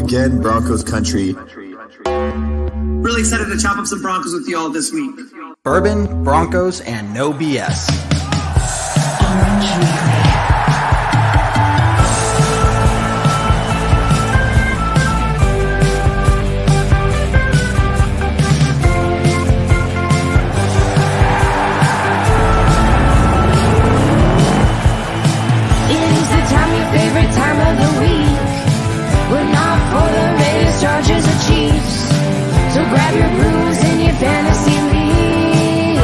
Again, Broncos country. Really excited to chop up some Broncos with you all this week. Bourbon, Broncos, and no BS. It is the time, your favorite time of the week. We're not for the Raiders, Chargers, or Chiefs. So grab your brews and your fantasy league.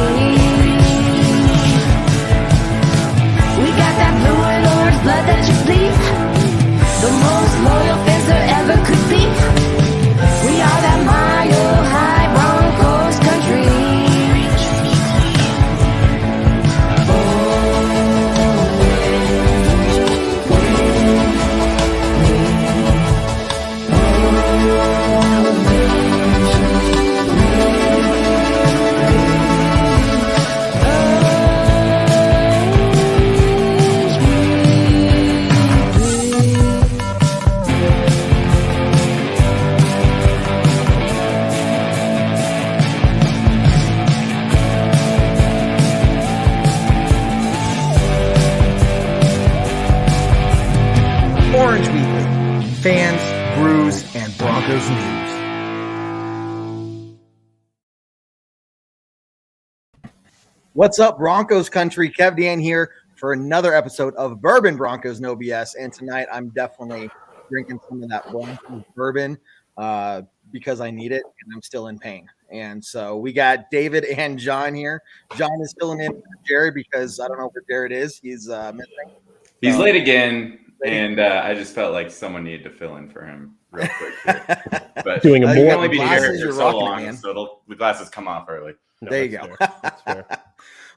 We got that blue and orange blood that you bleed. The most loyal fans there ever could be. We are that mile high Broncos country. Orange Weekly. Fans, brews, and Broncos news. What's up, Broncos country? Kev Dan here for another episode of Bourbon, Broncos, no BS. And tonight I'm definitely drinking some of that Broncos bourbon because I need it and I'm still in pain. And so we got David and John here. John is filling in for Jared because I don't know where Jared is. He's missing. He's late again. And I just felt like someone needed to fill in for him real quick here. But Doing a you more can only be glasses, here you're for so rocking it, long, man. so the glasses come off early. No, There you that's go. fair. That's fair.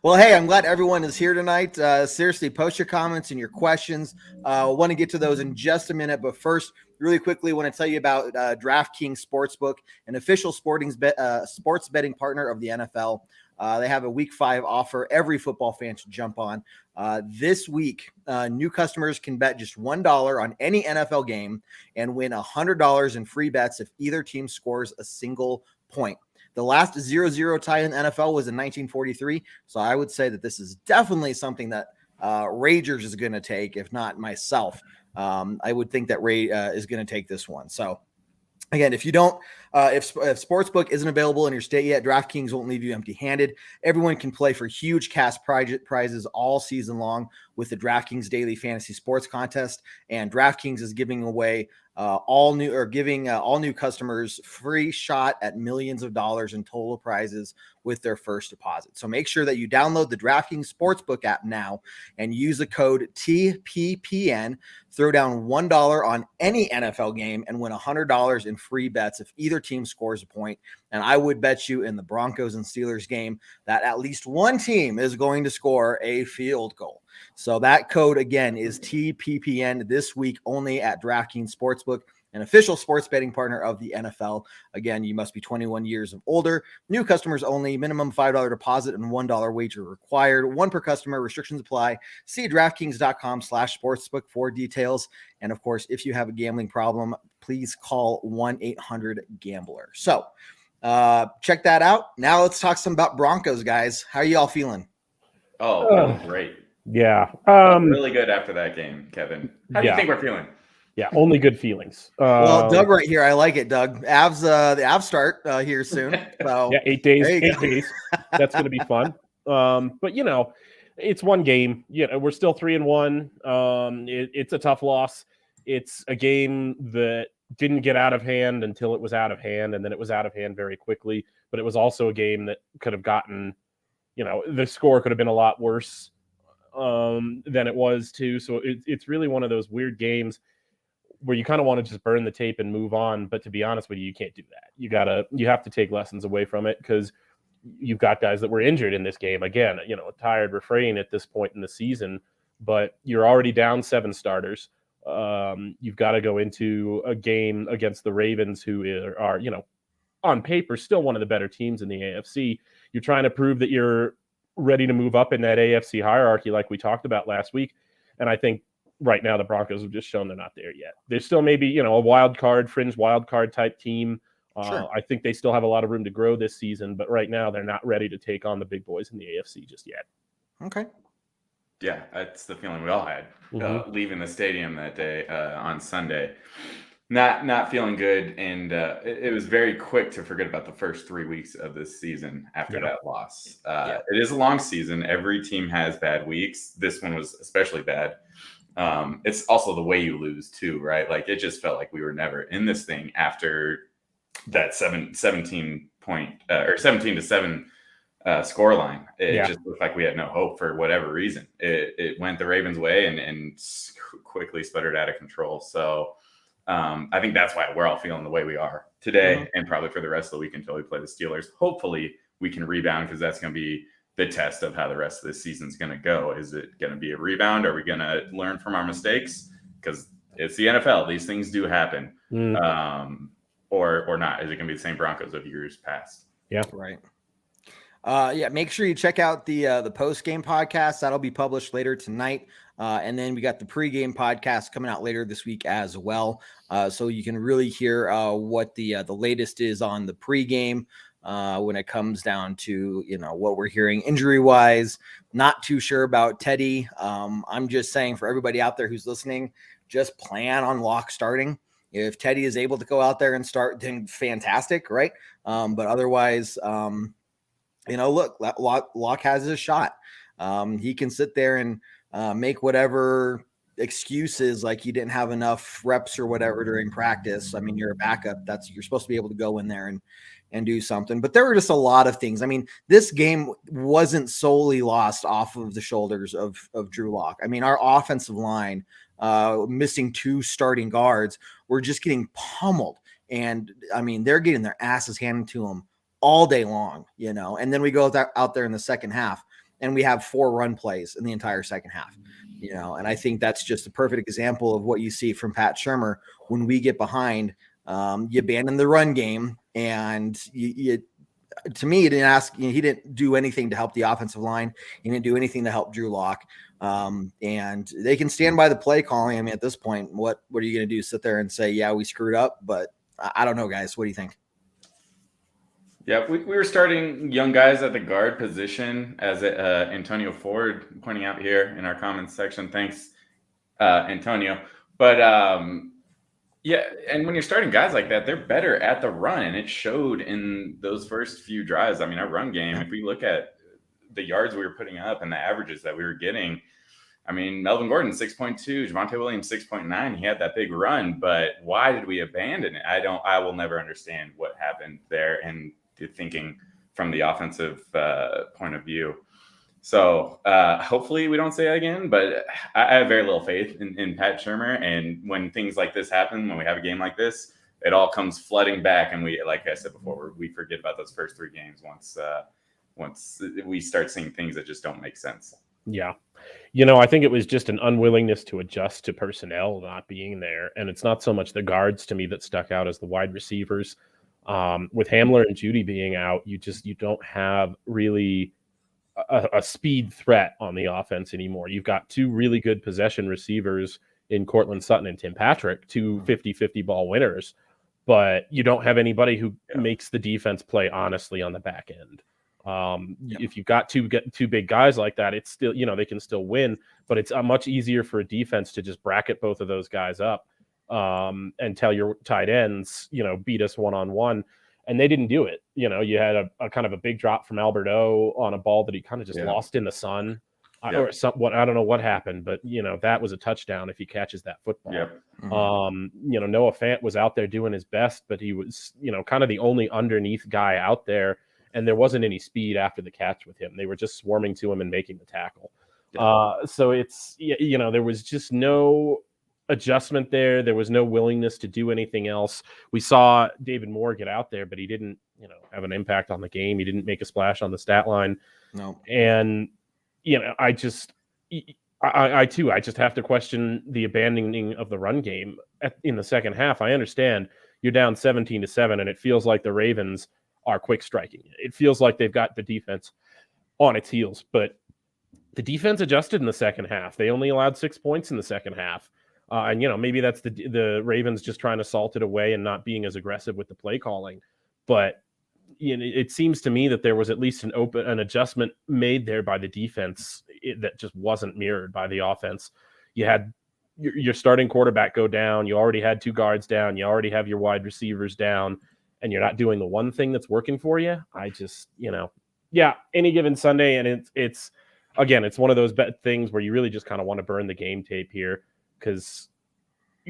Well, hey, I'm glad everyone is here tonight. Seriously, post your comments and your questions. Want to get to those in just a minute. But first, really quickly, want to tell you about DraftKings Sportsbook, an official sports betting partner of the NFL. They have a Week 5 offer every football fan should jump on. This week, new customers can bet just $1 on any NFL game and win $100 in free bets if either team scores a single point. The last 0-0 tie in the NFL was in 1943, so I would say that this is definitely something that Ragers is going to take, if not myself. I would think that Ray is going to take this one. So, again, if you don't, if Sportsbook isn't available in your state yet, DraftKings won't leave you empty-handed. Everyone can play for huge cash prizes all season long with the DraftKings Daily Fantasy Sports Contest, and DraftKings is giving away all new customers free shot at millions of dollars in total prizes with their first deposit. So make sure that you download the DraftKings Sportsbook app now and use the code TPPN. Throw down $1 on any NFL game and win $100 in free bets if either team scores a point. And I would bet you in the Broncos and Steelers game that at least one team is going to score a field goal. So that code, again, is TPPN this week only at DraftKings Sportsbook, an official sports betting partner of the NFL. Again, you must be 21 years of older. New customers only. Minimum $5 deposit and $1 wager required. One per customer. Restrictions apply. See DraftKings.com/sportsbook for details. And, of course, if you have a gambling problem, please call 1-800-GAMBLER. So check that out. Now let's talk some about Broncos, guys. How are you all feeling? Oh, feeling great. Yeah. Really good after that game, Kevin. How do you think we're feeling? Yeah, only good feelings. Well, Doug right here. I like it, Doug. The Avs start here soon. So yeah, 8 days. there you 8 go. days. That's going to be fun. But, you know, it's one game. You know, we're still 3-1. It's a tough loss. It's a game that didn't get out of hand until it was out of hand, and then it was out of hand very quickly. But it was also a game that could have gotten, you know, the score could have been a lot worse than it was too. So it's really one of those weird games where you kind of want to just burn the tape and move on. But to be honest with you, you can't do that. You have to take lessons away from it because you've got guys that were injured in this game. Again, you know, a tired refrain at this point in the season, but you're already down 7 starters. You've got to go into a game against the Ravens, who are, you know, on paper, still one of the better teams in the AFC. You're trying to prove that you're ready to move up in that AFC hierarchy like we talked about last week. And I think right now the Broncos have just shown they're not there yet. They're still maybe, a fringe wild card type team. Sure. I think they still have a lot of room to grow this season, but right now they're not ready to take on the big boys in the AFC just yet. Okay. Yeah, that's the feeling we all had leaving the stadium that day on Sunday. Not feeling good, and it was very quick to forget about the first 3 weeks of this season after that loss. It is a long season. Every team has bad weeks. This one was especially bad. It's also the way you lose too, right? Like it just felt like we were never in this thing after that 17 to 7 scoreline. It just looked like we had no hope for whatever reason. It went the Ravens' way and quickly sputtered out of control. So I think that's why we're all feeling the way we are today and probably for the rest of the week until we play the Steelers. Hopefully we can rebound, because that's going to be the test of how the rest of this season is going to go. Is it going to be a rebound? Are we going to learn from our mistakes? Because it's the NFL. These things do happen. Or not. Is it going to be the same Broncos of years past? Yeah. Right. Make sure you check out the post-game podcast. That'll be published later tonight. And then we got the pre-game podcast coming out later this week as well. So you can really hear what the latest is on the pre-game when it comes down to, what we're hearing injury-wise. Not too sure about Teddy. I'm just saying for everybody out there who's listening, just plan on Locke starting. If Teddy is able to go out there and start, then fantastic, right? But otherwise, look, Locke has his shot. He can sit there and make whatever excuses like he didn't have enough reps or whatever during practice. I mean, you're a backup. You're supposed to be able to go in there and do something. But there were just a lot of things. I mean, this game wasn't solely lost off of the shoulders of Drew Lock. I mean, our offensive line, missing 2 starting guards, were just getting pummeled. And I mean, they're getting their asses handed to them all day long, and then we go out there in the second half and we have 4 run plays in the entire second half, and I think that's just a perfect example of what you see from Pat Shurmur. When we get behind, you abandon the run game, and to me, he didn't do anything to help the offensive line. He didn't do anything to help Drew Lock. And they can stand by the play calling. I mean, at this point, what are you going to do? Sit there and say, yeah, we screwed up? But I don't know, guys. What do you think? Yeah, we were starting young guys at the guard position, as Antonio Ford pointing out here in our comments section. Thanks, Antonio. But and when you're starting guys like that, they're better at the run, and it showed in those first few drives. I mean, our run game, if we look at the yards we were putting up and the averages that we were getting, I mean, Melvin Gordon 6.2, Javonte Williams 6.9. He had that big run, but why did we abandon it? I will never understand what happened there, and the thinking from the offensive point of view. So hopefully we don't say that again, but I have very little faith in Pat Shurmur. And when things like this happen, when we have a game like this, it all comes flooding back. And we, like I said before, we forget about those first 3 games once we start seeing things that just don't make sense. Yeah. I think it was just an unwillingness to adjust to personnel not being there. And it's not so much the guards to me that stuck out as the wide receivers. With Hamler and Judy being out, you don't have really a speed threat on the offense anymore. You've got 2 really good possession receivers in Cortland Sutton and Tim Patrick, 2 50-50 ball winners, but you don't have anybody who makes the defense play honestly on the back end. If you've got two big guys like that, it's still, they can still win, but it's much easier for a defense to just bracket both of those guys up and tell your tight ends, beat us one-on-one. And they didn't do it. You had a kind of a big drop from Alberto on a ball that he kind of just lost in the sun or somewhat. I don't know what happened, but that was a touchdown if he catches that football. Noah Fant was out there doing his best, but he was, kind of the only underneath guy out there. And there wasn't any speed after the catch with him. They were just swarming to him and making the tackle. So it's, there was just no adjustment there. There was no willingness to do anything else. We saw David Moore get out there, but he didn't, have an impact on the game. He didn't make a splash on the stat line. No. And, I just have to question the abandoning of the run game in the second half. I understand you're down 17-7, and it feels like the Ravens are quick striking. It feels like they've got the defense on its heels, but the defense adjusted in the second half. They only allowed 6 points in the second half. And, maybe that's the Ravens just trying to salt it away and not being as aggressive with the play calling. But it seems to me that there was at least an adjustment made there by the defense that just wasn't mirrored by the offense. You had your starting quarterback go down. You already had 2 guards down. You already have your wide receivers down, and you're not doing the one thing that's working for you. I just, any given Sunday. And it's one of those things where you really just kind of want to burn the game tape here, because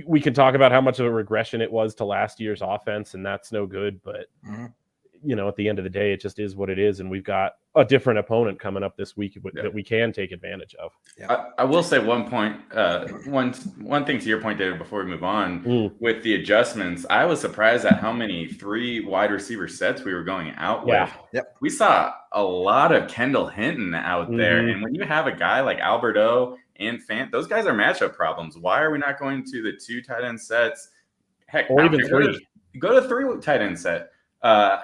we can talk about how much of a regression it was to last year's offense, and that's no good. But, at the end of the day, it just is what it is. And we've got a different opponent coming up this week that we can take advantage of. Yeah. I will say one point, one thing to your point, David, before we move on with the adjustments. I was surprised at how many 3 wide receiver sets we were going out with. Yep. We saw a lot of Kendall Hinton out there. And when you have a guy like Alberto and Fant, those guys are matchup problems. Why are we not going to the 2 tight end sets? Heck, or even 3. Go to 3 tight end set.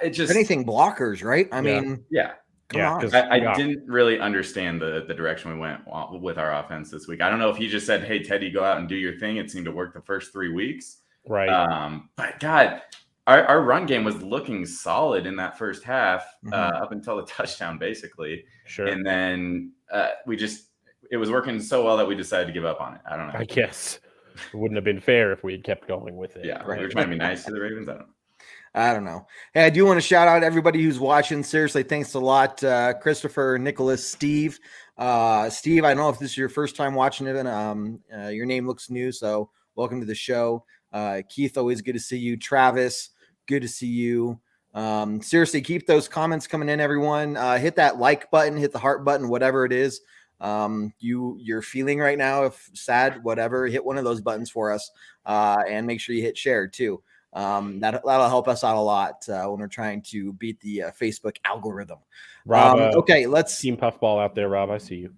It just if anything, blockers, right? I mean, I didn't really understand the direction we went with our offense this week. I don't know if he just said, "Hey, Teddy, go out and do your thing." It seemed to work the first 3 weeks, right? But God, our run game was looking solid in that first half up until the touchdown, basically. Sure. And then it was working so well that we decided to give up on it. I don't know. I guess it wouldn't have been fair if we had kept going with it. Yeah, right. We were trying to be nice to the Ravens. I don't know. Hey, I do want to shout out everybody who's watching. Seriously, thanks a lot, Christopher, Nicholas, Steve. Steve, I don't know if this is your first time watching it, and your name looks new, so welcome to the show. Keith, always good to see you. Travis, good to see you. Seriously, keep those comments coming in, everyone. Hit that like button, hit the heart button, whatever it is you're feeling right now. If sad, whatever, hit one of those buttons for us, and make sure you hit share too. That'll help us out a lot when we're trying to beat the Facebook algorithm. Rob, okay, let's team puffball out there, Rob. I see you.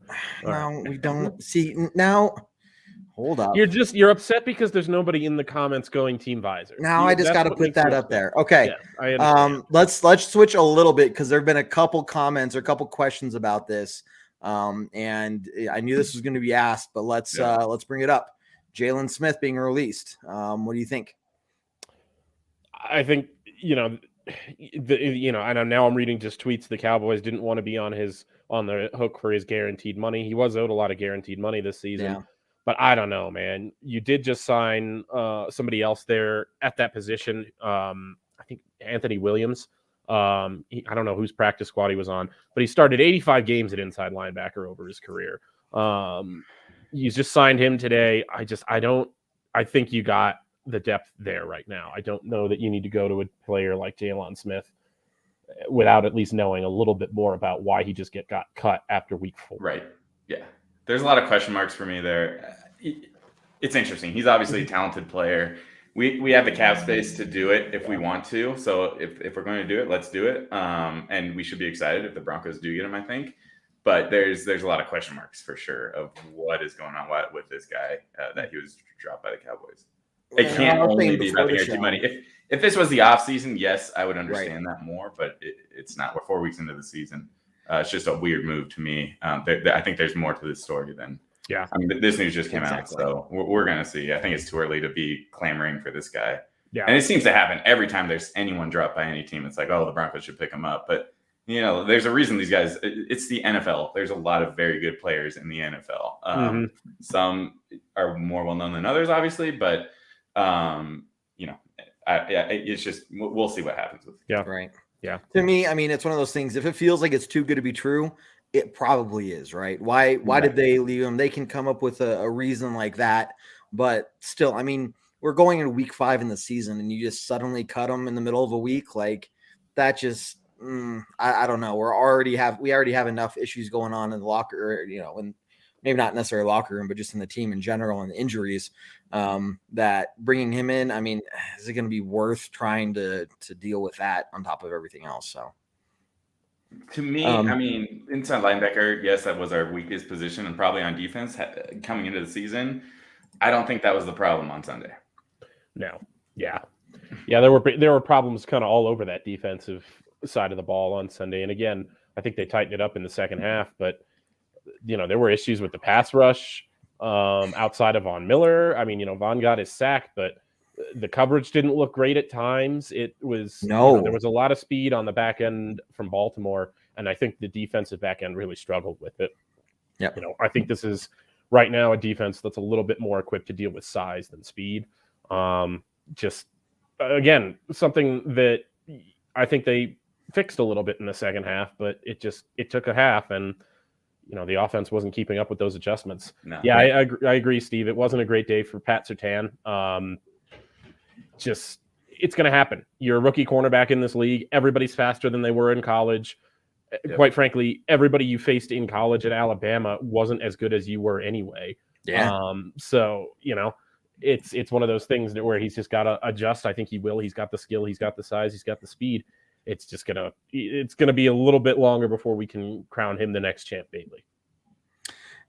We don't see now. Hold up. You're upset because there's nobody in the comments going Team Visor. Now I just got to put that up there. Okay. Yeah, let's switch a little bit, because there've been a couple comments or a couple questions about this. And I knew this was going to be asked, but let's bring it up. Jalen Smith being released. What do you think? I think, and now I'm reading just tweets. The Cowboys didn't want to be on the hook for his guaranteed money. He was owed a lot of guaranteed money this season, but I don't know, man. You did just sign somebody else there at that position. I think Anthony Williams. I don't know whose practice squad he was on, but he started 85 games at inside linebacker over his career. He's just signed him today. I think you got the depth there right now. I don't know that you need to go to a player like Jalen Smith without at least knowing a little bit more about why he just got cut after week 4. Right. Yeah. There's a lot of question marks for me there. It's interesting. He's obviously a talented player. We have the cap space to do it if we want to. So if we're going to do it, let's do it. And we should be excited if the Broncos do get him, I think. But there's a lot of question marks for sure of what is going on with this guy that he was dropped by the Cowboys. It can't only be about the guaranteed money. If this was the offseason, yes, I would understand that more, but it's not. We're 4 weeks into the season. It's just a weird move to me. I think there's more to this story than Yeah. I mean, this news just came out, so we're going to see. I think it's too early to be clamoring for this guy. Yeah. And it seems to happen every time there's anyone dropped by any team. It's like, oh, the Broncos should pick him up. But, you know, there's a reason these guys – it's the NFL. There's a lot of very good players in the NFL. Some are more well-known than others, obviously. But, you know, it's just – we'll see what happens with it. Yeah. Right. Yeah. To me, I mean, it's one of those things. If it feels like it's too good to be true, it probably is, right? Why did they leave him? They can come up with a reason like that. But still, I mean, we're going into week 5 in the season and you just suddenly cut him in the middle of a week. Like that just, I don't know. We already have enough issues going on in the locker, you know, and maybe not necessarily locker room, but just in the team in general and injuries, that bringing him in, I mean, is it going to be worth trying to deal with that on top of everything else? So. To me, I mean, inside linebacker, yes, that was our weakest position and probably on defense coming into the season. I don't think that was the problem on Sunday. No. Yeah. Yeah, there were problems kind of all over that defensive side of the ball on Sunday. And again, I think they tightened it up in the second half, but there were issues with the pass rush outside of Von Miller. I mean, Von got his sack, but the coverage didn't look great at times. It was there was a lot of speed on the back end from Baltimore, and I think the defensive back end really struggled with it. Yeah, I think this is right now a defense that's a little bit more equipped to deal with size than speed. Just again, something that I think they fixed a little bit in the second half, but it took a half, and the offense wasn't keeping up with those adjustments. No. Yeah, I agree, Steve. It wasn't a great day for Pat Surtain. It's going to happen. You're a rookie cornerback in this league. Everybody's faster than they were in college. Yep. Quite frankly, everybody you faced in college at Alabama wasn't as good as you were anyway. Yeah. So, it's one of those things where he's just got to adjust. I think he will. He's got the skill. He's got the size. He's got the speed. It's going to be a little bit longer before we can crown him the next champ Bailey.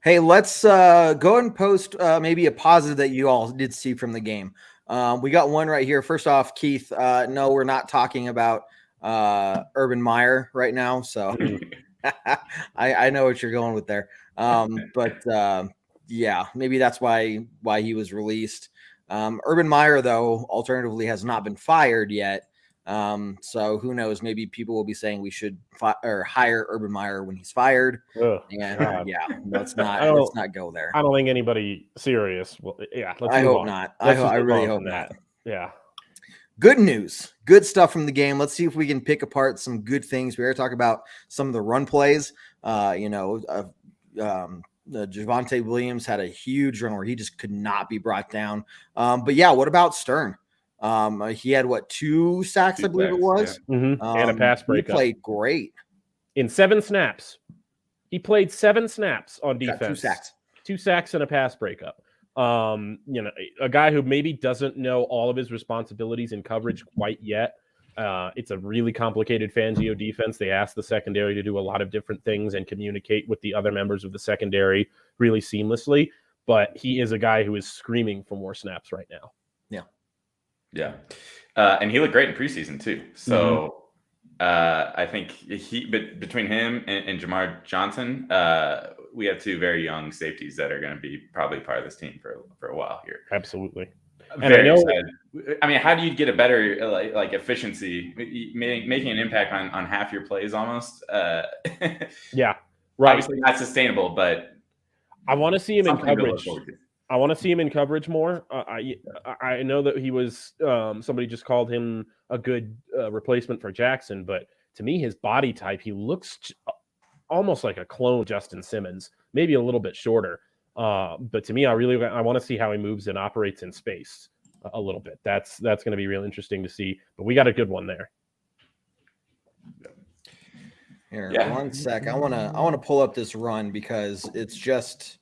Hey, let's go and post maybe a positive that you all did see from the game. We got one right here. First off, Keith, no, we're not talking about Urban Meyer right now. So I know what you're going with there. But yeah, maybe that's why he was released. Urban Meyer, though, alternatively has not been fired yet. So who knows? Maybe people will be saying we should hire Urban Meyer when he's fired. Ugh, and God. Yeah, let's not go there. I don't think anybody serious. Well, yeah, I hope not. I really hope not. Yeah. Good news. Good stuff from the game. Let's see if we can pick apart some good things. We already talked about some of the run plays. Javonte Williams had a huge run where he just could not be brought down. But yeah, what about Stern? He had 2 sacks, I believe it was. Yeah. Mm-hmm. And a pass breakup. He played great. In 7 snaps. He played 7 snaps on defense. Got 2 sacks. 2 sacks and a pass breakup. A guy who maybe doesn't know all of his responsibilities in coverage quite yet. It's a really complicated Fangio defense. They ask the secondary to do a lot of different things and communicate with the other members of the secondary really seamlessly. But he is a guy who is screaming for more snaps right now. Yeah. And he looked great in preseason too. So I think between him and Jamar Johnson, we have 2 very young safeties that are going to be probably part of this team for a while here. Absolutely. And I know, excited. I mean, how do you get a better like efficiency, making an impact on half your plays almost? Yeah, right. Obviously not sustainable, but I want to see him in coverage. I want to see him in coverage more. I know that he was somebody just called him a good replacement for Jackson, but to me, his body type, he looks almost like a clone Justin Simmons, maybe a little bit shorter. But to me, I want to see how he moves and operates in space a little bit. That's going to be real interesting to see. But we got a good one there. Here, 1 sec. I want to pull up this run because it's just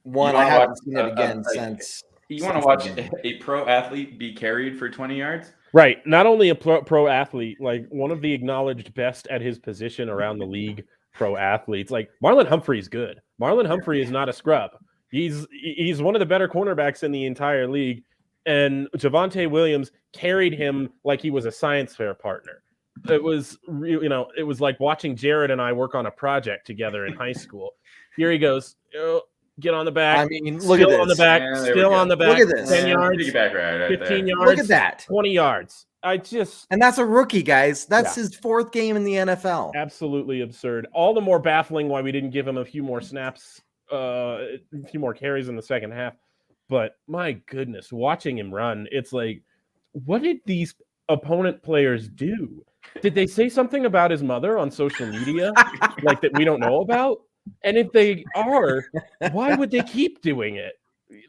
one I haven't seen it again since. You want to watch a pro athlete be carried for 20 yards? Right. Not only a pro athlete, like one of the acknowledged best at his position around the league pro athletes. Like Marlon Humphrey's good. Marlon Humphrey is not a scrub. He's one of the better cornerbacks in the entire league. And Javonte Williams carried him like he was a science fair partner. It was, it was like watching Jared and I work on a project together in high school. Here he goes. Get on the back. I mean, look at this. On the back. Yeah, still on the back. Look at this. 10 yards. 15 yards. Look at that. 20 yards. And that's a rookie, guys. That's his 4th game in the NFL. Absolutely absurd. All the more baffling why we didn't give him a few more snaps, a few more carries in the second half. But my goodness, watching him run, it's like, what did these opponent players do? Did they say something about his mother on social media, like that we don't know about? And if they are, why would they keep doing it?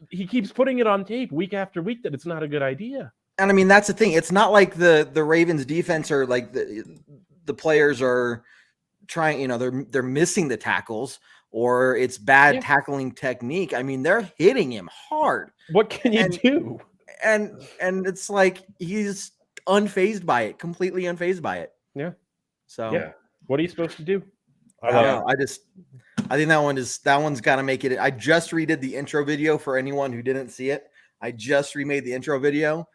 He keeps putting it on tape week after week that it's not a good idea. And I mean, that's the thing. It's not like the Ravens defense are like the players are trying, they're missing the tackles or it's bad tackling technique. I mean, they're hitting him hard. What can you do? And it's like he's unfazed by it, completely unfazed by it. Yeah. So what are you supposed to do? I don't know. I think that one's got to make it. I just redid the intro video for anyone who didn't see it. I just remade the intro video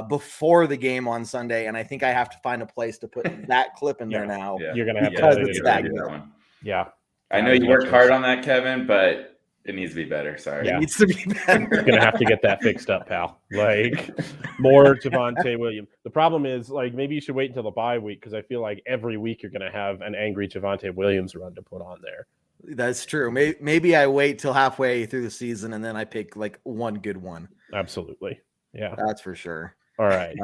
before the game on Sunday, and I think I have to find a place to put that clip in there now. Yeah. You're gonna have because to it's that good. Yeah. I know you worked hard on that, Kevin, but it needs to be better. Sorry. It needs to be better. You're gonna have to get that fixed up, pal. Like more Javonte Williams. The problem is, like, maybe you should wait until the bye week because I feel like every week you're gonna have an angry Javonte Williams run to put on there. That's true. Maybe I wait till halfway through the season and then I pick like one good one. Absolutely. Yeah. That's for sure. All right.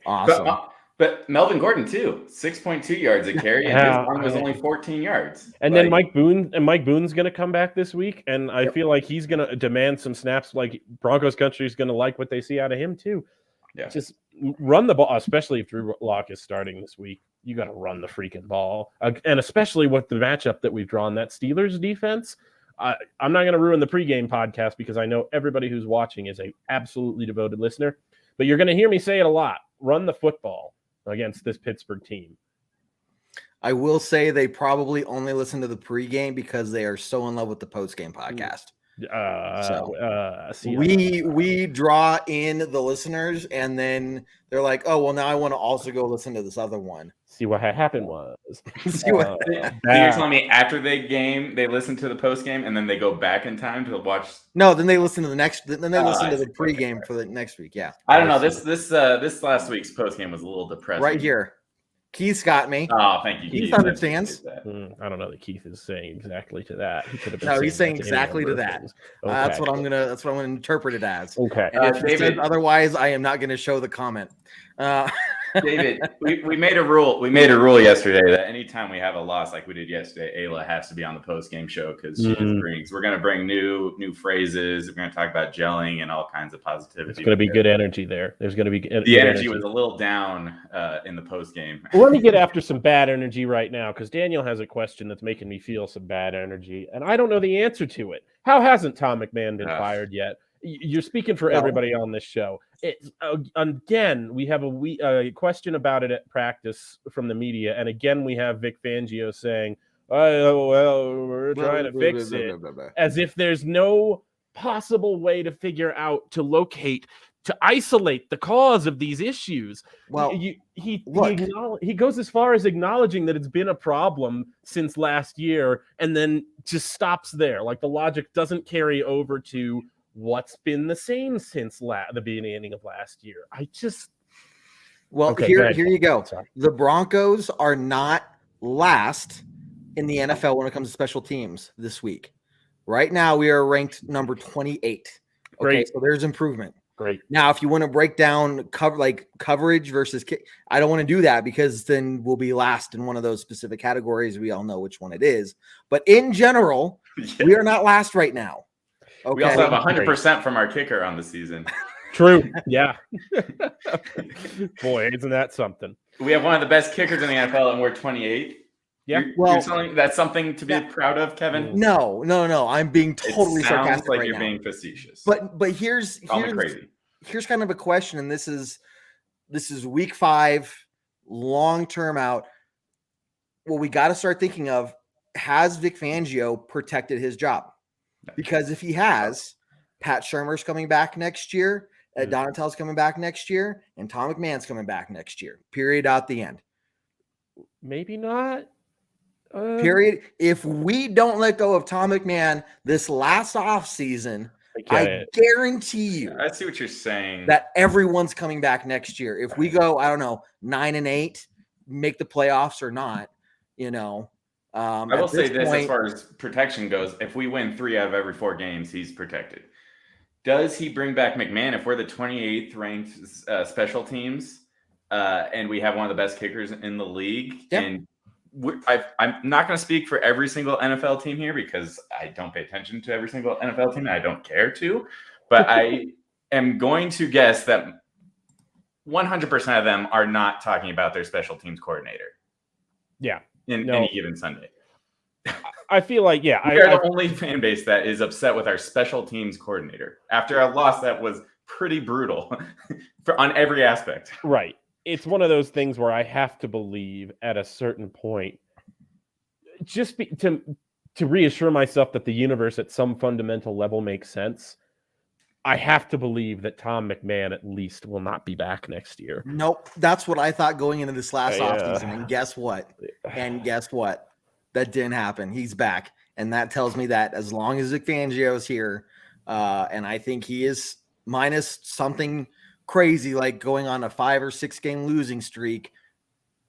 Awesome. But Melvin Gordon too, 6.2 yards a carry, and his run was only 14 yards. And then Mike Boone's going to come back this week, and I feel like he's going to demand some snaps. Like Broncos country is going to like what they see out of him too. Yeah, just run the ball, especially if Drew Lock is starting this week. You got to run the freaking ball, and especially with the matchup that we've drawn, that Steelers defense. I'm not going to ruin the pregame podcast because I know everybody who's watching is a absolutely devoted listener, but you're going to hear me say it a lot. Run the football against this Pittsburgh team. I will say they probably only listen to the pregame because they are so in love with the postgame podcast. We draw in the listeners, and then they're like, "Oh, well, now I want to also go listen to this other one." See what happened was. So you're telling me after they listen to the post game, and then they go back in time to watch? No, then they listen to the next. Then they listen to the pregame for the next week. Yeah, I don't know. This last week's post game was a little depressing. Right here, Keith's got me. Oh, thank you. Keith understands. I don't know that Keith is saying exactly to that. He could have been. No, he's saying exactly to that. Okay. That's what I'm gonna interpret it as. Okay. And if David, otherwise, I am not gonna show the comment. David, we made a rule. We made a rule yesterday that anytime we have a loss like we did yesterday, Ayla has to be on the post game show because we're going to bring new phrases. We're going to talk about gelling and all kinds of positivity. It's going to be good energy there. There's going to be the energy was a little down in the post game. Well, let me get after some bad energy right now because Daniel has a question that's making me feel some bad energy, and I don't know the answer to it. How hasn't Tom McMahon been fired yet? You're speaking for everybody on this show. Again, we have a question about it at practice from the media, and again, we have Vic Fangio saying, "Oh, well, we're trying to fix it," as if there's no possible way to figure out, to locate, to isolate the cause of these issues. Well, he goes as far as acknowledging that it's been a problem since last year, and then just stops there. Like the logic doesn't carry over to what's been the same since the beginning of last year. Here you go. Sorry. The Broncos are not last in the NFL when it comes to special teams this week. Right now, we are ranked number 28. Okay, Great. So there's improvement. Great. Now, if you want to break down coverage versus kick, I don't want to do that because then we'll be last in one of those specific categories. We all know which one it is. But in general, we are not last right now. Okay. We also have 100% from our kicker on the season. True. Yeah. Boy, isn't that something? We have one of the best kickers in the NFL, and we're 28th. Yeah. You're telling that's something to be proud of, Kevin? No. I'm being totally sarcastic like right you're now. being facetious. But here's kind of a question, and this is week 5, long term out. What we got to start thinking of: has Vic Fangio protected his job? Because if he has, Pat Shurmur's coming back next year, Donatell's coming back next year, and Tom McMahon's coming back next year. Period. Out the end. Maybe not. Period. If we don't let go of Tom McMahon this last offseason, I guarantee you. I see what you're saying. That everyone's coming back next year. If we go, 9-8, make the playoffs or not, I will say this as far as protection goes: if we win 3 out of every 4 games, he's protected. Does he bring back McMahon if we're the 28th ranked special teams and we have one of the best kickers in the league? Yep. And I'm not going to speak for every single NFL team here because I don't pay attention to every single NFL team and I don't care to, but I am going to guess that 100% of them are not talking about their special teams coordinator. Yeah. Any given Sunday. I feel like, we are the only fan base that is upset with our special teams coordinator after a loss that was pretty brutal on every aspect. Right. It's one of those things where I have to believe at a certain point, to reassure myself that the universe at some fundamental level makes sense. I have to believe that Tom McMahon at least will not be back next year. Nope. That's what I thought going into this last offseason. And guess what? that didn't happen. He's back. And that tells me that as long as Vic Fangio is here, and I think he is minus something crazy like going on a 5 or 6 game losing streak,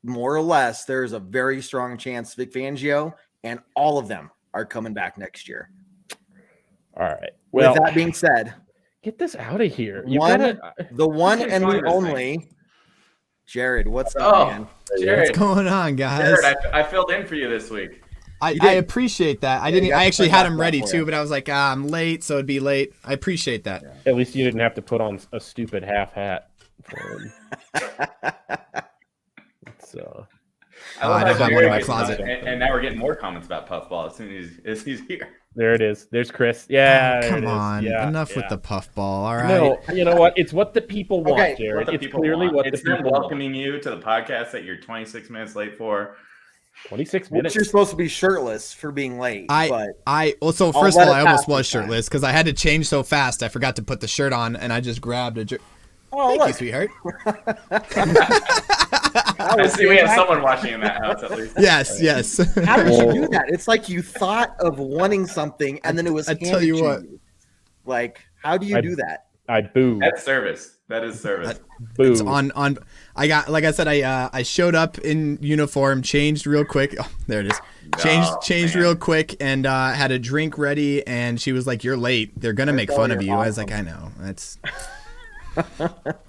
more or less, there's a very strong chance Vic Fangio and all of them are coming back next year. All right. Well, with that being said, get this out of here. The one and the only Jared. What's up, man? Jared, what's going on, guys? Jared, I filled in for you this week. I appreciate that. I actually had him ready too, but I was like, I'm late, so it'd be late. I appreciate that. At least you didn't have to put on a stupid half hat for him. I don't have one in my closet. And now we're getting more comments about Puffball as soon as he's here. There it is. There's Chris. Yeah. Come on. Yeah, enough with the puffball. All right. No, you know what? It's what the people want, Okay, Jared. It's clearly what the people them welcoming you to the podcast that you're 26 minutes late for. 26 minutes. You're supposed to be shirtless for being late. Also, first of all, I almost was shirtless because I had to change so fast. I forgot to put the shirt on, and I just grabbed a. Thank you, sweetheart. I see we have someone watching in that house at least. Yes. How did you do that? It's like you thought of wanting something, and then it was. I tell you what. Like, how do you do that? I boo. That's service. That is service. Boo. It's on. I got, like I said, I showed up in uniform, changed real quick. Oh, there it is. Changed real quick, and had a drink ready. And she was like, "You're late. They're gonna make fun of you." Awesome. I was like, "I know. That's."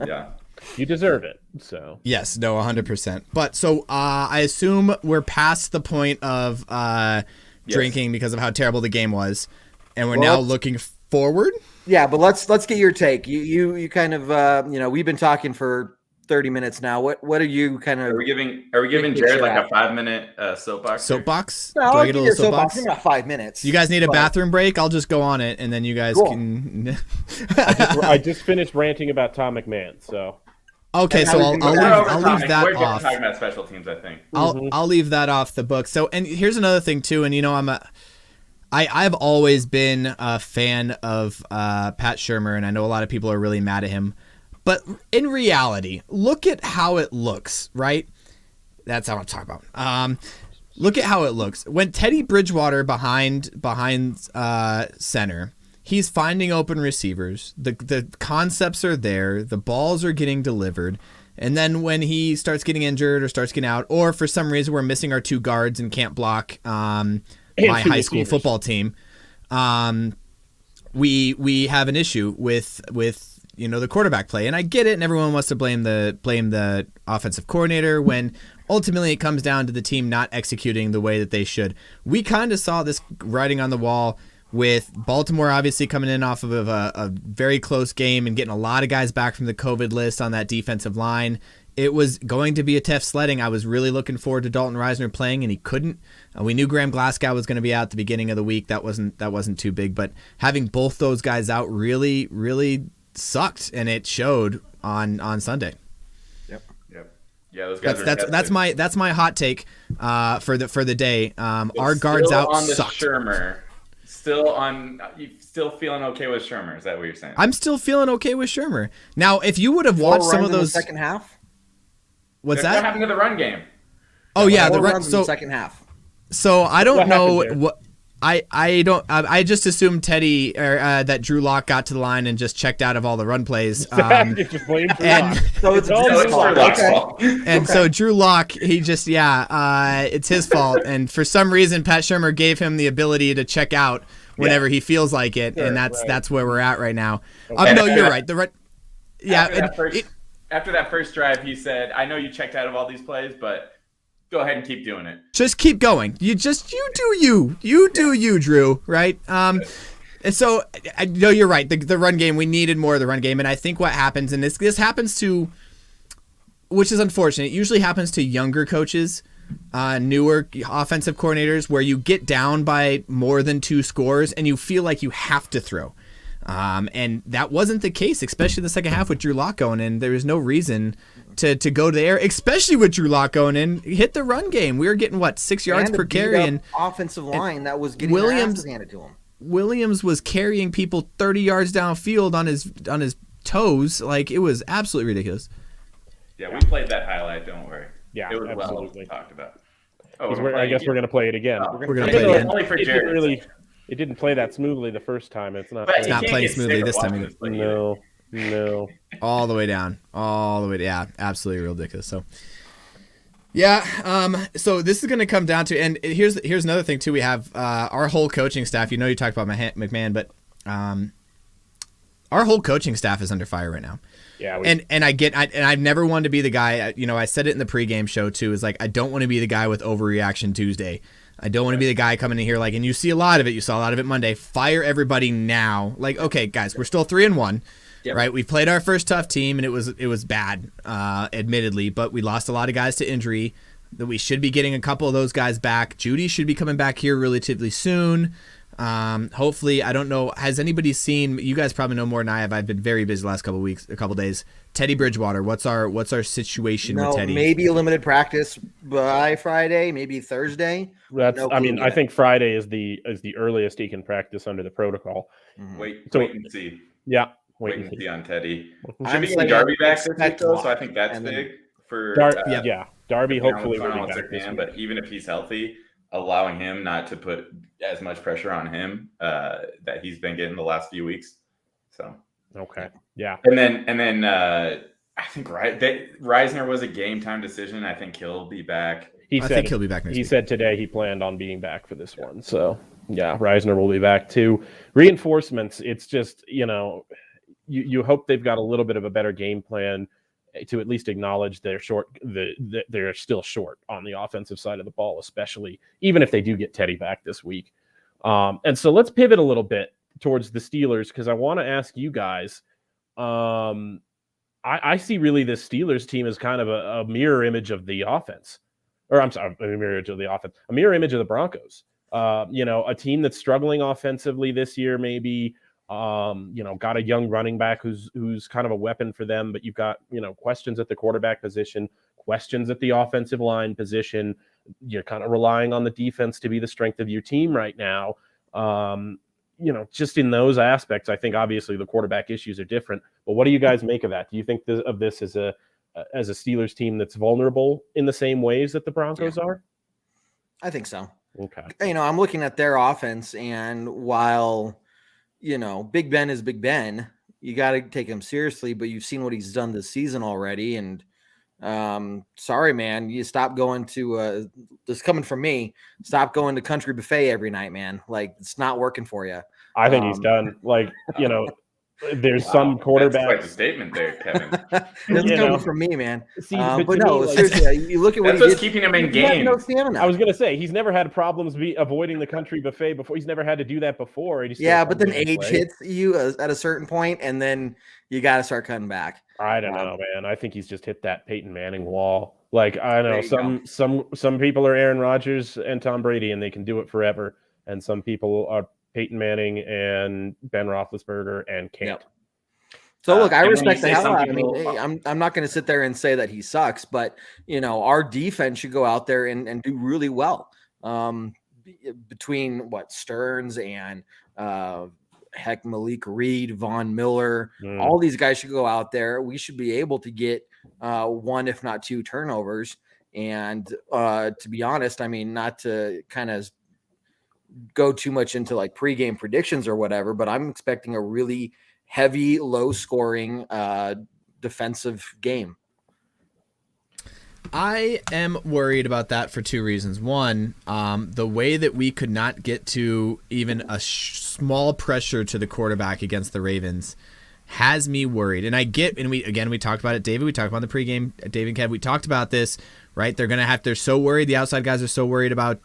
Yeah. You deserve it. So yes, no, 100%. But so I assume we're past the point of drinking because of how terrible the game was, and we're now looking forward. Yeah, but let's get your take. You kind of we've been talking for 30 minutes now. What are you kind of? Are we giving Jared like a 5-minute soapbox? Soapbox? No, Do I get a little soapbox? In about 5 minutes. You guys need a bathroom break? I'll just go on it, and then you guys can. I just finished ranting about Tom McMahon, so. Okay, so I'll leave that We're off. talking about special teams, I think. I'll leave that off the book. So, and here's another thing too, and I've always been a fan of Pat Shurmur, and I know a lot of people are really mad at him. But in reality, look at how it looks, right? That's how I'm talking about. Look at how it looks. When Teddy Bridgewater behind center, he's finding open receivers. The concepts are there. The balls are getting delivered. And then when he starts getting injured or starts getting out, or for some reason we're missing our 2 guards and can't block my high school football team, we have an issue with the quarterback play. And I get it, and everyone wants to blame the offensive coordinator when ultimately it comes down to the team not executing the way that they should. We kind of saw this writing on the wall with Baltimore obviously coming in off of a very close game and getting a lot of guys back from the COVID list on that defensive line. It was going to be a tough sledding. I was really looking forward to Dalton Reisner playing, and he couldn't. We knew Graham Glasgow was going to be out at the beginning of the week. That wasn't too big, but having both those guys out really, really sucked, and it showed on Sunday. Yep. Yeah, those guys. That's my hot take for the day. Our guards out on the sucked. Shurmur. Still feeling okay with Shurmur? Is that what you're saying? I'm still feeling okay with Shurmur. Now, if you would have watched some of those second half, what's that? What happened to the run game? Oh yeah, the run. In the second half. So I don't know what. I just assumed Teddy or that Drew Lock got to the line and just checked out of all the run plays. Just blame Drew Lock. So it's Drew Lock's fault. And so Drew Lock, he just it's his fault. And for some reason, Pat Shurmur gave him the ability to check out whenever he feels like it, and that's where we're at right now. No, you're right. After that first drive, he said, "I know you checked out of all these plays, but." Go ahead and keep doing it. Just keep going. You do you, Drew, right? And so I know you're right. The run game, we needed more of the run game. And I think what happens, and this happens to, which is unfortunate, it usually happens to younger coaches, newer offensive coordinators, where you get down by more than 2 scores and you feel like you have to throw. And that wasn't the case, especially in the second half with Drew Lock going in. There was no reason to go there, especially with Drew Lock going in. Hit the run game. We were getting 6 yards per carry, and offensive line that was getting their asses handed to him. Williams was carrying people 30 yards downfield on his toes. Like, it was absolutely ridiculous. Yeah, we played that highlight. Don't worry. Yeah, it was absolutely well talked about. I guess we're going to play it again. Oh, we're going to play it again. Only for Jared. It didn't play that smoothly the first time. It's not. But It's not playing smoothly this time. No. All the way down. Yeah, absolutely ridiculous. So, yeah. So this is going to come down to, and here's another thing too. We have our whole coaching staff. You talked about McMahon, but our whole coaching staff is under fire right now. Yeah. And I've never wanted to be the guy. I said it in the pregame show too. Is like I don't want to be the guy with overreaction Tuesday. I don't want to be the guy coming in here like, and you see a lot of it. You saw a lot of it Monday. Fire everybody now. Like, okay, guys, we're still 3-1. Yep. Right, we played our first tough team, and it was bad, admittedly, but we lost a lot of guys to injury. That we should be getting a couple of those guys back. Judy should be coming back here relatively soon. Hopefully, I don't know. Has anybody seen? You guys probably know more than I have. I've been very busy the last couple of days. Teddy Bridgewater. What's our situation with Teddy? Maybe a limited practice by Friday, maybe Thursday. I think Friday is the earliest he can practice under the protocol. Mm-hmm. Wait and see. Yeah. Wait and see on Teddy. I'm be Darby back this week, though, so I think that's big for Darby. Hopefully, will be back but even if he's healthy, allowing him not to put as much pressure on him that he's been getting the last few weeks. So okay, yeah, and then I think Reisner was a game time decision. I think he'll be back. I think he'll be back next week. He said today he planned on being back for this one. So yeah, Reisner will be back too. Reinforcements. It's just you hope they've got a little bit of a better game plan to at least acknowledge they're short. They're still short on the offensive side of the ball, especially even if they do get Teddy back this week. And so let's pivot a little bit towards the Steelers because I want to ask you guys. I see really this Steelers team as kind of a mirror image of the offense, or I'm sorry, a mirror image of the offense, a mirror image of the Broncos. A team that's struggling offensively this year, maybe. Got a young running back who's kind of a weapon for them, but you've got, questions at the quarterback position, questions at the offensive line position. You're kind of relying on the defense to be the strength of your team right now. Just in those aspects, I think obviously the quarterback issues are different, but what do you guys make of that? Do you think of this as a Steelers team that's vulnerable in the same ways that the Broncos are? I think so. Okay. I'm looking at their offense, and while Big Ben is Big Ben, you got to take him seriously, but you've seen what he's done this season already. And sorry, man, you stop going to this coming from me. Stop going to Country Buffet every night, man. Like, it's not working for you. I think he's done. There's some quarterbacks. That's quite a statement there, Kevin. That's coming from me, man. See, but no, seriously, you look at what what's keeping him in game. No stamina. I was going to say he's never had problems avoiding the Country Buffet before. He's never had to do that before. But then age hits you at a certain point, and then you got to start cutting back. I don't know, man. I think he's just hit that Peyton Manning wall. Like, I know some people are Aaron Rodgers and Tom Brady, and they can do it forever, and some people are Peyton Manning and Ben Roethlisberger and can't. Yep. So look, I respect the hell out of him. I'm not going to sit there and say that he sucks, but our defense should go out there and do really well. Between Stearns and Malik Reed, Von Miller, all these guys should go out there. We should be able to get one, if not two turnovers. And to be honest, not to kind of go too much into like pregame predictions or whatever, but I'm expecting a really heavy, low-scoring defensive game. I am worried about that for two reasons. One, the way that we could not get to even a small pressure to the quarterback against the Ravens has me worried. And we talked about it, David. We talked about the pregame, David and Kev. We talked about this, right? They're so worried. The outside guys are so worried about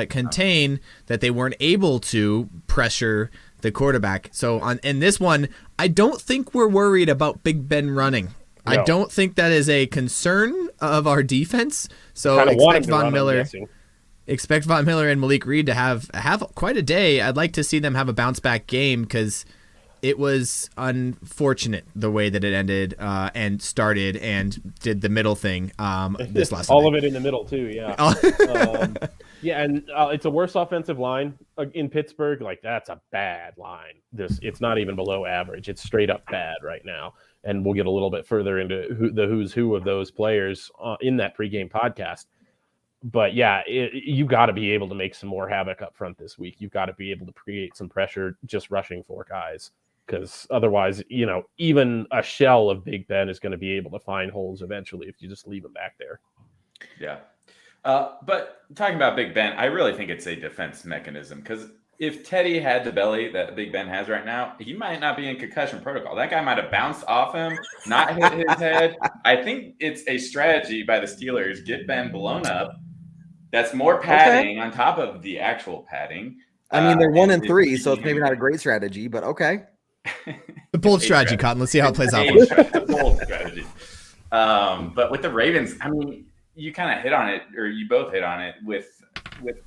contain that they weren't able to pressure the quarterback. So in this one, I don't think we're worried about Big Ben running. No. I don't think that is a concern of our defense. So expect Von Miller and Malik Reed to have quite a day. I'd like to see them have a bounce back game because it was unfortunate the way that it ended and started and did the middle thing this last all night. Of it in the middle too, yeah. And it's a worse offensive line in Pittsburgh. Like, that's a bad line. It's not even below average. It's straight up bad right now. And we'll get a little bit further into the who's who of those players in that pregame podcast. But yeah, you got to be able to make some more havoc up front this week. You've got to be able to create some pressure just rushing 4 guys, because otherwise, even a shell of Big Ben is going to be able to find holes eventually if you just leave him back there. Yeah. But talking about Big Ben, I really think it's a defense mechanism, because if Teddy had the belly that Big Ben has right now, he might not be in concussion protocol. That guy might have bounced off him, not hit his head. I think it's a strategy by the Steelers. Get Ben blown up. That's more padding on top of the actual padding. I mean, they're 1-3, so it's maybe not a great strategy, but okay. The bold strategy, Cotton. Let's see how it plays out. The bold strategy. But with the Ravens, I mean, you kind of hit on it, or you both hit on it with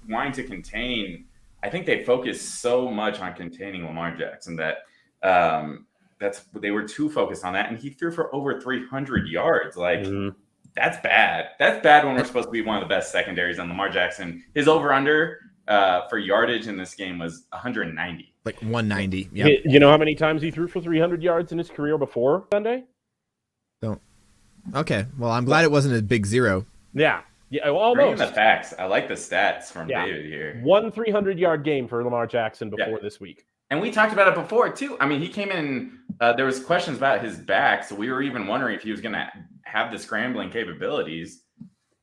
wanting to contain. I think they focused so much on containing Lamar Jackson that they were too focused on that, and he threw for over 300 yards. That's bad. That's bad when we're supposed to be one of the best secondaries on Lamar Jackson. His over/under for yardage in this game was 190. Like 190. Yeah. You know how many times he threw for 300 yards in his career before Sunday? Don't. Okay. Well, I'm glad it wasn't a big 0. Yeah. Yeah, almost. Bringing the facts. I like the stats from David here. 1 300-yard game for Lamar Jackson before this week. And we talked about it before, too. I mean, he came in, there was questions about his back, so we were even wondering if he was going to have the scrambling capabilities,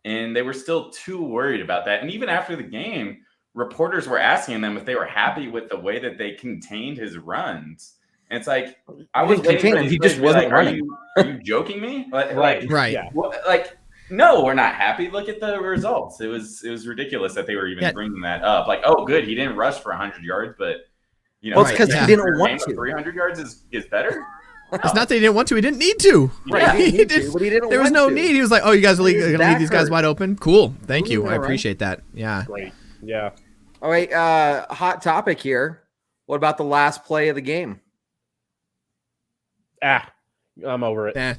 and they were still too worried about that. And even after the game, reporters were asking them if they were happy with the way that they contained his runs. And it's like, I was waiting for he just wasn't running. Are you joking me? Right. Yeah. No, we're not happy. Look at the results. It was ridiculous that they were even bringing that up. Like, oh, good, he didn't rush for 100 yards, but well, it's because he didn't want to. 300 yards is better. No. It's not that he didn't want to. He didn't need to. Right. He didn't there was no need. He was like, oh, you guys are going to leave these guys wide open? Cool. Thank you. I appreciate that. Yeah. Great. Yeah. All right. Hot topic here. What about the last play of the game? I'm over it.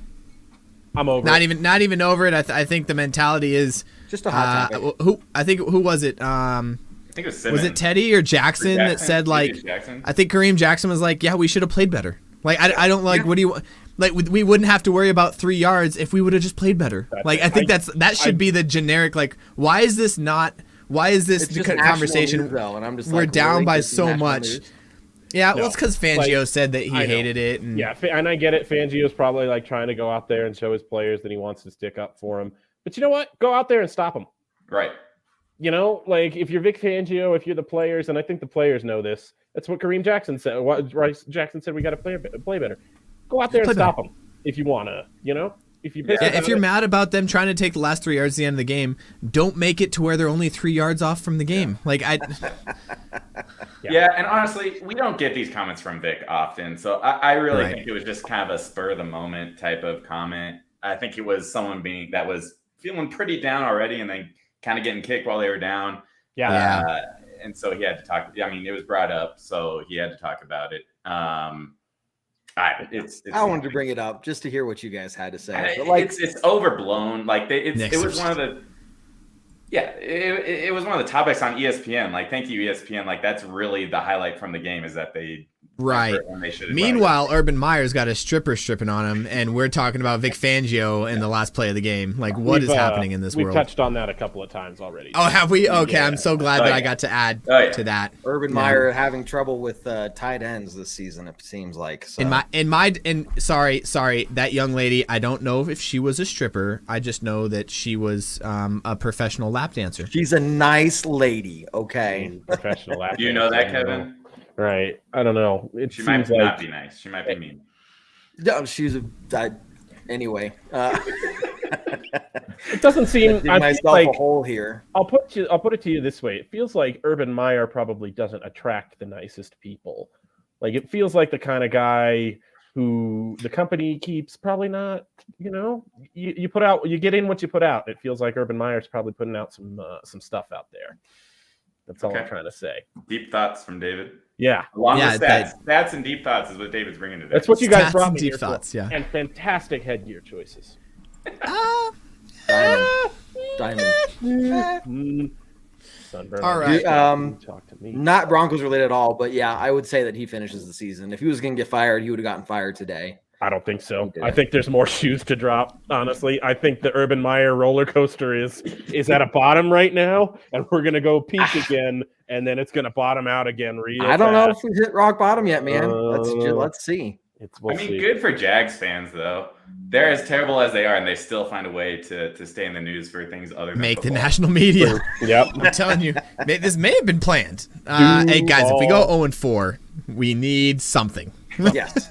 I'm over it. Not even over it. I think the mentality is just a hot topic. Who was it? I think it was Simmons. Was it Teddy or Jackson that said, like, I think Kareem Jackson was like, yeah, we should have played better. Like, I don't like, what do you, like, we wouldn't have to worry about 3 yards if we would have just played better. Like, I think that should be the generic, like, why is this the conversation? Though, and I'm just we're down by so much. News. Yeah, well, it's because Fangio said that he hated it. And and I get it. Fangio's probably like trying to go out there and show his players that he wants to stick up for him. But you know what? Go out there and stop him. Right. Like if you're Vic Fangio, if you're the players, and I think the players know this, that's what Kareem Jackson said. Jackson said we got to play better. Go out there and stop them if you want to. If you're mad about them trying to take the last 3 yards at the end of the game, don't make it to where they're only 3 yards off from the game. Like Yeah, and honestly, we don't get these comments from Vic often, so I really think it was just kind of a spur of the moment type of comment. I think it was someone that was feeling pretty down already, and then kind of getting kicked while they were down. And so he had to talk. I mean, it was brought up, so he had to talk about it. I wanted to bring it up just to hear what you guys had to say. But it's overblown. Like it was one of the. Yeah, it was one of the topics on ESPN. Like, thank you, ESPN. Like, that's really the highlight from the game is that they. Right. Meanwhile, Urban Meyer's got a stripper stripping on him, and we're talking about Vic Fangio in the last play of the game. Like, what is happening in this world? We've touched on that a couple of times already. Oh, have we? Okay, I'm so glad that I got to add to that. Urban Meyer having trouble with tight ends this season, it seems like. So. Sorry, that young lady, I don't know if she was a stripper. I just know that she was a professional lap dancer. She's a nice lady, okay? Professional lap dancer. Do you know that, Kevin? Right. I don't know. She might not be nice. She might be mean. No, anyway. It doesn't seem. I myself a hole here. I'll put it to you this way. It feels like Urban Meyer probably doesn't attract the nicest people. Like, it feels like the kind of guy who the company keeps probably not. You put out, you get in what you put out. It feels like Urban Meyer's probably putting out some stuff out there. That's all I'm trying to say. Deep thoughts from David. Yeah. Along with stats. Stats and deep thoughts is what David's bringing today. That's what you guys brought me deep here thoughts, for. And fantastic headgear choices. Diamond. Sunburn. All right. Talk to me. Not Broncos related at all, but yeah, I would say that he finishes the season. If he was going to get fired, he would have gotten fired today. I don't think so. I think there's more shoes to drop, honestly. I think the Urban Meyer roller coaster is at a bottom right now, and we're going to go peak again, and then it's going to bottom out again real I don't know fast. if we've hit rock bottom yet, man. Let's see. We'll see. Good for Jags fans, though. They're as terrible as they are, and they still find a way to stay in the news for things other than make football. the national media. Yep. I'm telling you, this may have been planned. Hey, guys, if we go 0-4, we need something. Yes.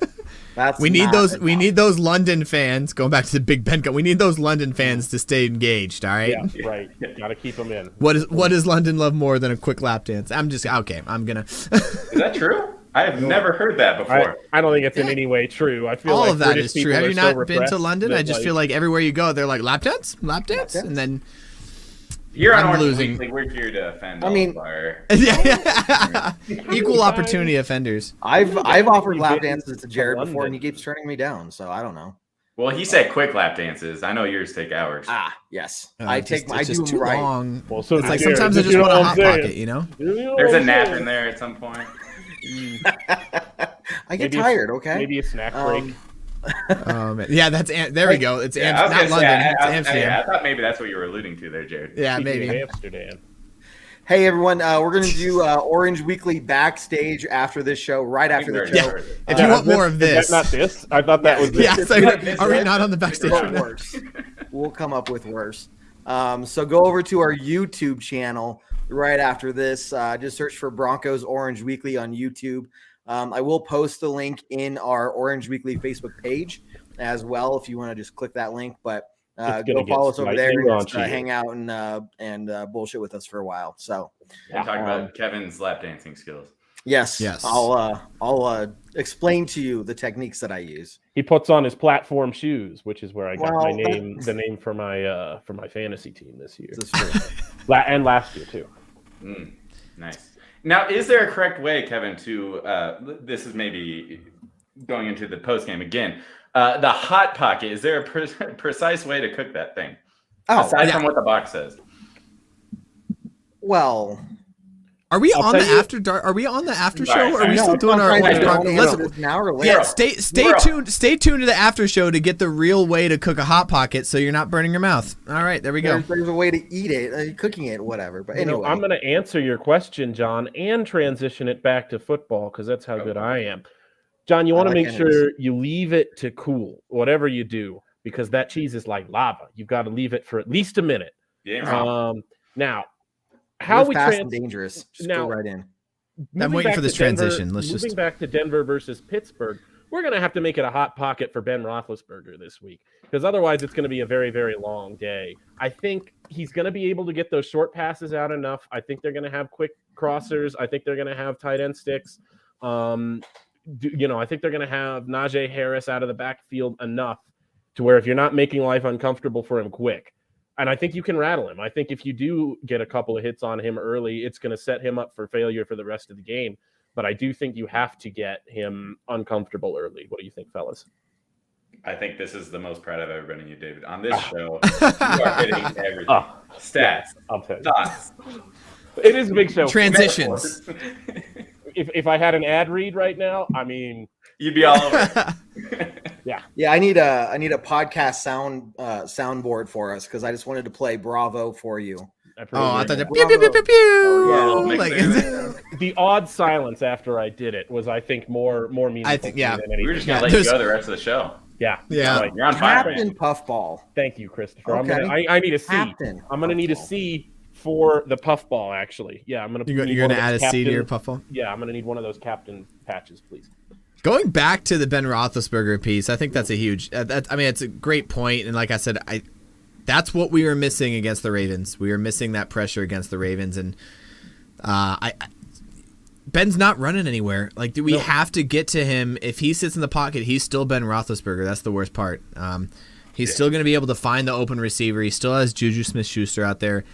We need those London fans. Going back to the Big Ben, we need those London fans to stay engaged. All right, yeah, right. Got to keep them in. What does London love more than a quick lap dance? I'm gonna. Is that true? I have never heard that before. I don't think it's in any way true. I feel all like of that British is true. Have you not been to London? I just like, feel like everywhere you go, they're like lap dance, and then. Here on I'm Orange losing. Weekly, we're here to offend. Equal opportunity offenders. I've offered lap dances to Jared before, and he keeps turning me down. So I don't know. Well, he said quick lap dances. I know yours take hours. Yes. I do them right. Long. Well, so it's like sometimes I just want a hot pocket, you know. There's a nap in there at some point. I get tired. Okay. Maybe a snack break. Yeah, there we go. It's not London. It's Amsterdam. I thought maybe that's what you were alluding to there, Jared. Yeah, maybe Amsterdam. Hey everyone, we're gonna do Orange Weekly backstage after this show. Right after the show. Yeah. If you want more of this, not this. I thought that was this. Yeah, so are we not on the backstage? Worse. We'll come up with worse. So go over to our YouTube channel right after this. Just search for Broncos Orange Weekly on YouTube. I will post the link in our Orange Weekly Facebook page as well if you want to just click that link. But go follow us over there and just, hang out and bullshit with us for a while. So we'll talk about Kevin's lap dancing skills. Yes. I'll explain to you the techniques that I use. He puts on his platform shoes, which is where I got the name for my fantasy team this year. That's true. And last year too. Nice. Now, is there a correct way, Kevin, to this is maybe going into the post game again? The hot pocket. Is there a precise way to cook that thing? Aside from what the box says. Well, are we on the after dark? Are we on the after show? Or are we still doing our? Stay tuned. Stay tuned to the after show to get the real way to cook a hot pocket, so you're not burning your mouth. All right, there we go. There's a way to eat it, cooking it, whatever. But anyway, I'm going to answer your question, John, and transition it back to football because that's how good I am. John, you want to make sure you leave it to cool, whatever you do, because that cheese is like lava. You've got to leave it for at least a minute. Yeah. Now. How we fast and dangerous. Just go right in. I'm waiting for this transition. Moving back to Denver versus Pittsburgh, we're going to have to make it a hot pocket for Ben Roethlisberger this week because otherwise it's going to be a very, very long day. I think he's going to be able to get those short passes out enough. I think they're going to have quick crossers. I think they're going to have tight end sticks. I think they're going to have Najee Harris out of the backfield enough to where if you're not making life uncomfortable for him quick, and I think you can rattle him. I think if you do get a couple of hits on him early, it's going to set him up for failure for the rest of the game. But I do think you have to get him uncomfortable early. What do you think, fellas? I think this is the most proud I've ever been of you, David. On this show, you are hitting everything. Stats, thoughts. It is a big show. Transitions. If I had an ad read right now, I mean, you'd be all over. Yeah. I need a podcast soundboard for us because I just wanted to play Bravo for you. I thought that pew pew pew pew pew. The odd silence after I did it was, I think, more meaningful. I think, yeah. Than anything. We're just gonna let you go the rest of the show. Yeah. You're on fire. Captain Puffball. Thank you, Christopher. Okay. I need a C. Captain I'm gonna need a C for the puffball. Actually, yeah. You're gonna add a C to your puffball. Yeah, I'm gonna need one of those captain patches, please. Going back to the Ben Roethlisberger piece, I think that's a huge. It's a great point, and like I said, that's what we were missing against the Ravens. We were missing that pressure against the Ravens, and Ben's not running anywhere. Like, we have to get to him. If he sits in the pocket, he's still Ben Roethlisberger. That's the worst part. He's still going to be able to find the open receiver. He still has Juju Smith-Schuster out there.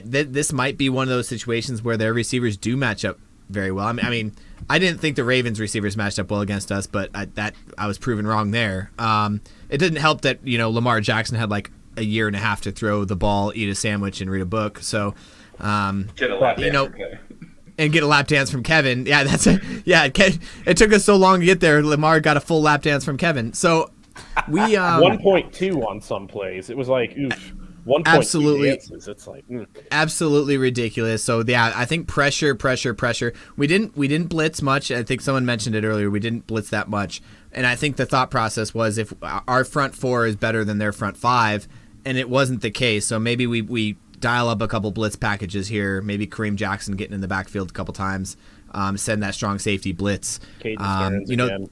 This might be one of those situations where their receivers do match up very well. I mean, I didn't think the Ravens receivers matched up well against us, but I was proven wrong there. It didn't help that Lamar Jackson had like a year and a half to throw the ball, eat a sandwich, and read a book. So, and get a lap dance from Kevin. Yeah, it took us so long to get there. Lamar got a full lap dance from Kevin. So we 1.2 on some plays. It was like, oof. 1.2 absolutely dances. It's like absolutely ridiculous. So yeah, I think pressure. We didn't blitz much. I think someone mentioned it earlier. We didn't blitz that much, and I think the thought process was if our front four is better than their front five, and it wasn't the case. So maybe we dial up a couple blitz packages here. Maybe Kareem Jackson getting in the backfield a couple times, send that strong safety blitz. Again.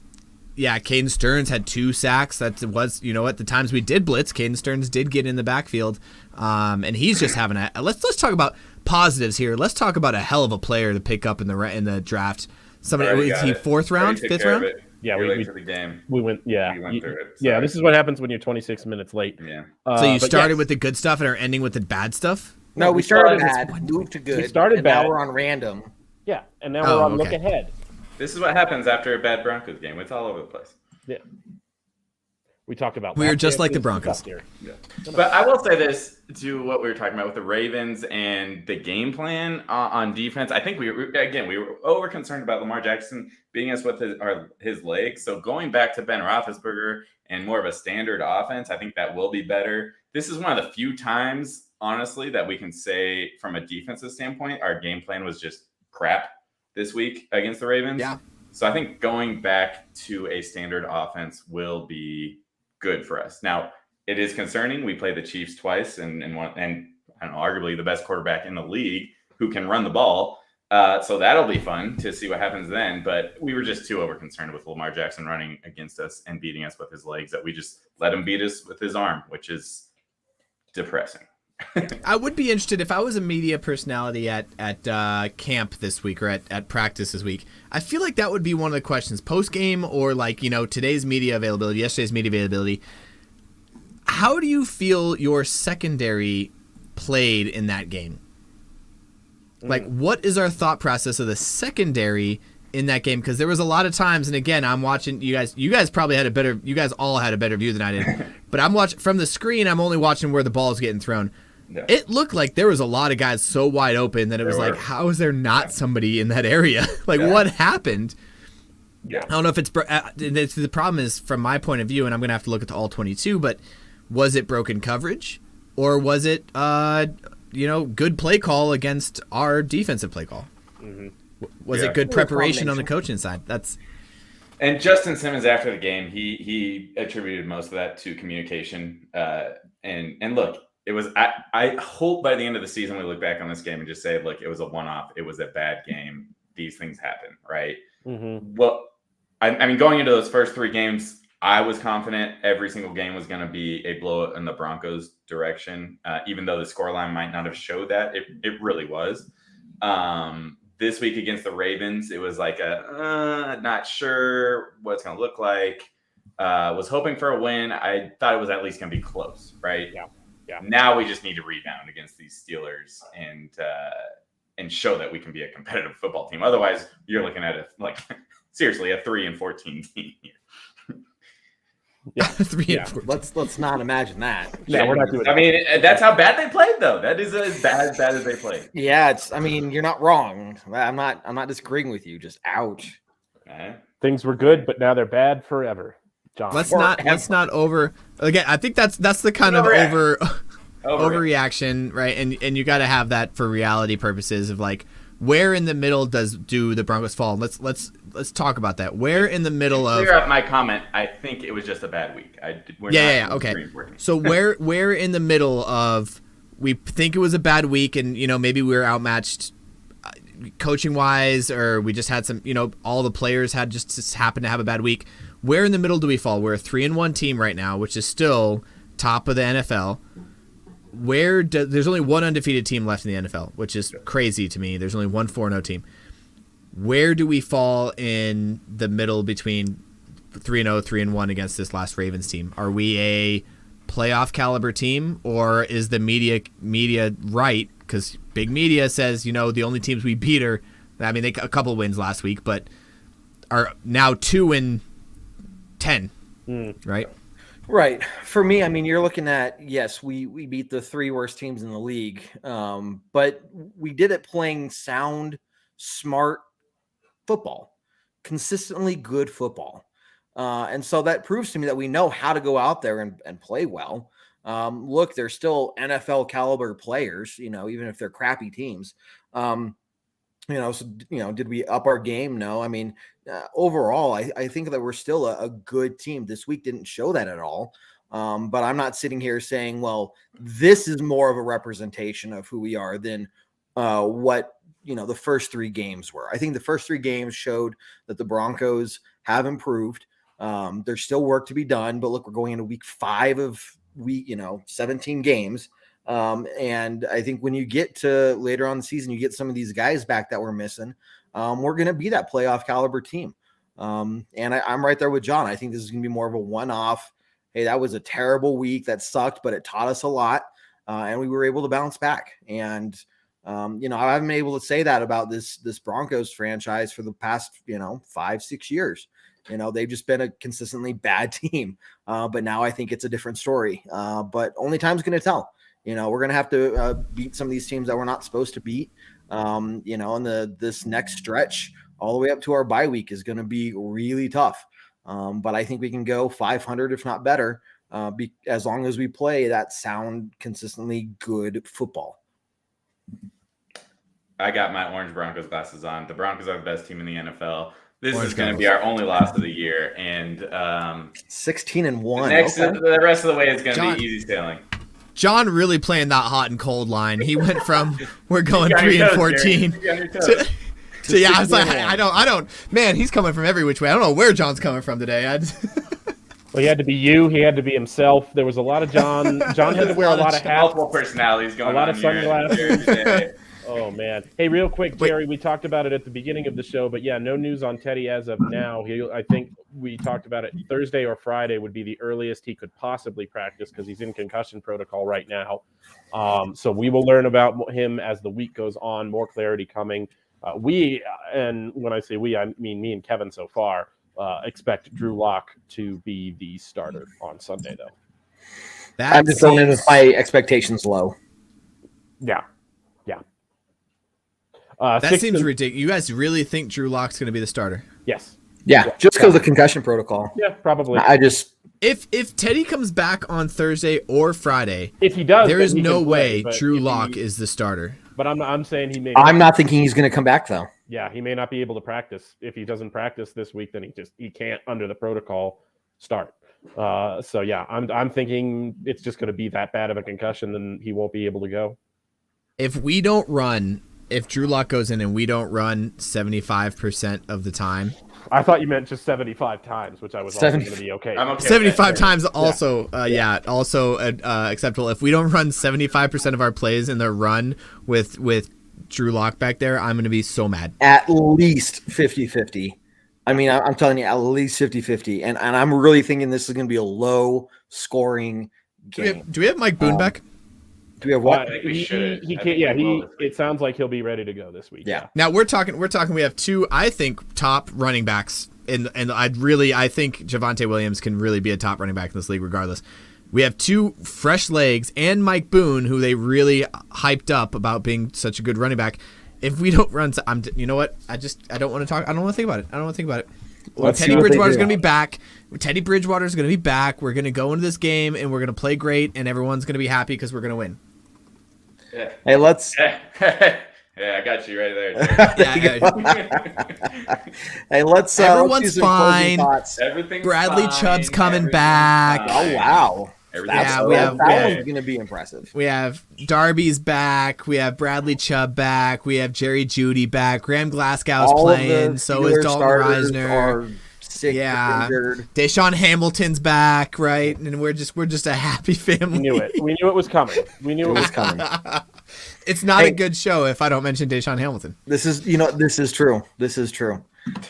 Yeah, Caden Stearns had 2 sacks. At the times we did blitz, Caden Stearns did get in the backfield, and he's just having a. Let's talk about positives here. Let's talk about a hell of a player to pick up in the draft. Somebody was he 4th round, 5th round? Yeah, we late for the game. We went. Yeah, we went through it. Yeah, this is what happens when you're 26 minutes late. Yeah. So you started with the good stuff and are ending with the bad stuff. No, we started bad, moved to good. We started bad. Now we're on random. Yeah, and now we're on look ahead. This is what happens after a bad Broncos game. It's all over the place. Yeah. We talked about. We were just like the Broncos. Yeah. But I will say this to what we were talking about with the Ravens and the game plan on defense. I think we were over concerned about Lamar Jackson beating us with his legs. So going back to Ben Roethlisberger and more of a standard offense, I think that will be better. This is one of the few times, honestly, that we can say from a defensive standpoint, our game plan was just crap this week against the Ravens. Yeah. So I think going back to a standard offense will be good for us. Now, it is concerning. We play the Chiefs twice and I don't know, arguably the best quarterback in the league who can run the ball. So that'll be fun to see what happens then. But we were just too over concerned with Lamar Jackson running against us and beating us with his legs that we just let him beat us with his arm, which is depressing. I would be interested if I was a media personality at camp this week or at practice this week. I feel like that would be one of the questions post game or today's media availability, yesterday's media availability. How do you feel your secondary played in that game? Like, what is our thought process of the secondary in that game? Because there was a lot of times, and again, I'm watching you guys. You guys probably had you guys all had a better view than I did. But I'm watching from the screen. I'm only watching where the ball is getting thrown. Yeah. It looked like there was a lot of guys so wide open that it was like, how is there not somebody in that area? What happened? Yeah. I don't know if the problem is from my point of view, and I'm going to have to look at the all 22, but was it broken coverage or was it, good play call against our defensive play call? Mm-hmm. Was it good preparation on the coaching side? And Justin Simmons after the game, he attributed most of that to communication. And look, it was. I hope by the end of the season we look back on this game and just say, look, it was a one-off. It was a bad game. These things happen, right? Mm-hmm. Well, I mean, going into those first 3 games, I was confident every single game was going to be a blowout in the Broncos' direction, even though the scoreline might not have showed that. It really was. This week against the Ravens, it was like not sure what it's going to look like. Was hoping for a win. I thought it was at least going to be close, right? Yeah. Now we just need to rebound against these Steelers and show that we can be a competitive football team. Otherwise, you're looking at seriously a 3-14 team here. Yeah, 3-14. Let's not imagine that. Yeah, we're not doing that. I mean, that's how bad they played, though. That is as bad as they played. Yeah, you're not wrong. I'm not disagreeing with you. Just ouch. Things were good, but now they're bad forever. John. Let's not over again. I think that's the kind of overreaction, right? And you got to have that for reality purposes of where in the middle do the Broncos fall? Let's talk about that. Where in the middle of clear up my comment? I think it was just a bad week. Okay. So where in the middle of we think it was a bad week and maybe we were outmatched coaching wise or we just had some all the players had just happened to have a bad week. Where in the middle do we fall? We're a 3-1 team right now, which is still top of the NFL. There's only one undefeated team left in the NFL, which is crazy to me. There's only one 4-0 team. Where do we fall in the middle between 3-0, 3-1 against this last Ravens team? Are we a playoff caliber team, or is the media right? Because big media says the only teams we beat are, I mean, they a couple wins last week, but are now 2-10, right? Right. For me, I mean, you're looking at, yes, we beat the 3 worst teams in the league, but we did it playing sound smart football, consistently good football. And so that proves to me that we know how to go out there and play well. Look, they're still NFL caliber players, even if they're crappy teams. Did we up our game? No. I mean, overall, I think that we're still a good team. This week didn't show that at all. But I'm not sitting here saying, well, this is more of a representation of who we are than what the first 3 games were. I think the first 3 games showed that the Broncos have improved. There's still work to be done, but look, we're going into week 5 of 17 games. And I think when you get to later on in the season, you get some of these guys back that we're missing. We're going to be that playoff caliber team. And I'm right there with John. I think this is going to be more of a one-off. Hey, that was a terrible week. That sucked, but it taught us a lot. And we were able to bounce back. And, I haven't been able to say that about this Broncos franchise for the past, 5-6 years. They've just been a consistently bad team. But now I think it's a different story. But only time's going to tell. We're going to have to beat some of these teams that we're not supposed to beat. And this next stretch all the way up to our bye week is going to be really tough. But I think we can go 500, if not better, as long as we play that sound, consistently good football. I got my orange Broncos glasses on. The Broncos are the best team in the NFL. This Orange is going to be our only loss of the year. And 16-1. The rest of the way is going to be easy sailing. John really playing that hot and cold line. He went from we're going 3-14 to yeah. I was like, I don't. Man, he's coming from every which way. I don't know where John's coming from today. Well, he had to be you. He had to be himself. There was a lot of John. John had to wear a lot of hats. Multiple personalities going on. A lot of sunglasses. Oh, man. Hey, real quick, Jerry, we talked about it at the beginning of the show, but yeah, no news on Teddy as of now. I think we talked about it Thursday or Friday would be the earliest he could possibly practice because he's in concussion protocol right now. So we will learn about him as the week goes on, more clarity coming. And when I say we, I mean me and Kevin so far, expect Drew Lock to be the starter on Sunday, though. I'm just going in with my expectations low. Yeah. That seems ridiculous. You guys really think Drew Lock's going to be the starter? Yes. Yeah, just because of the concussion protocol. Yeah, probably. If Teddy comes back on Thursday or Friday, if he does, there is no way Drew Lock is the starter. But I'm saying he may. I'm not thinking he's going to come back though. Yeah, he may not be able to practice. If he doesn't practice this week, then he can't under the protocol start. So yeah, I'm thinking it's just going to be that bad of a concussion, then he won't be able to go. If Drew Lock goes in and we don't run 75% of the time. I thought you meant just 75 times, which I was also going to be okay. I'm okay 75 times also, also acceptable. If we don't run 75% of our plays in the run with Drew Lock back there, I'm going to be so mad. At least 50-50. I mean, I'm telling you, at least 50-50. And I'm really thinking this is going to be a low-scoring game. Do we have Mike Boone back? Do we have what? I think we should. He can't. Yeah, it sounds like he'll be ready to go this week. Yeah. Now we're talking. We have 2, I think, top running backs, and I think Javonte Williams can really be a top running back in this league, regardless. We have 2 fresh legs and Mike Boone, who they really hyped up about being such a good running back. If we don't run, you know what? I don't want to talk. I don't want to think about it. Well, Teddy Bridgewater's going to be back. We're going to go into this game and we're going to play great, and everyone's going to be happy because we're going to win. Yeah. Hey, let's. Yeah, I got you right there. Hey, let's. Everyone's fine. Everything's Bradley fine. Chubb's coming back. Oh wow. That one's going to be impressive. We have Darby's back. We have Bradley Chubb back. We have Jerry Jeudy back. Graham Glasgow's playing. So is Dalton Reisner. Injured. Deshaun Hamilton's back, right? And we're just a happy family. We knew it. We knew it was coming. It's not a good show if I don't mention Deshaun Hamilton. This is true.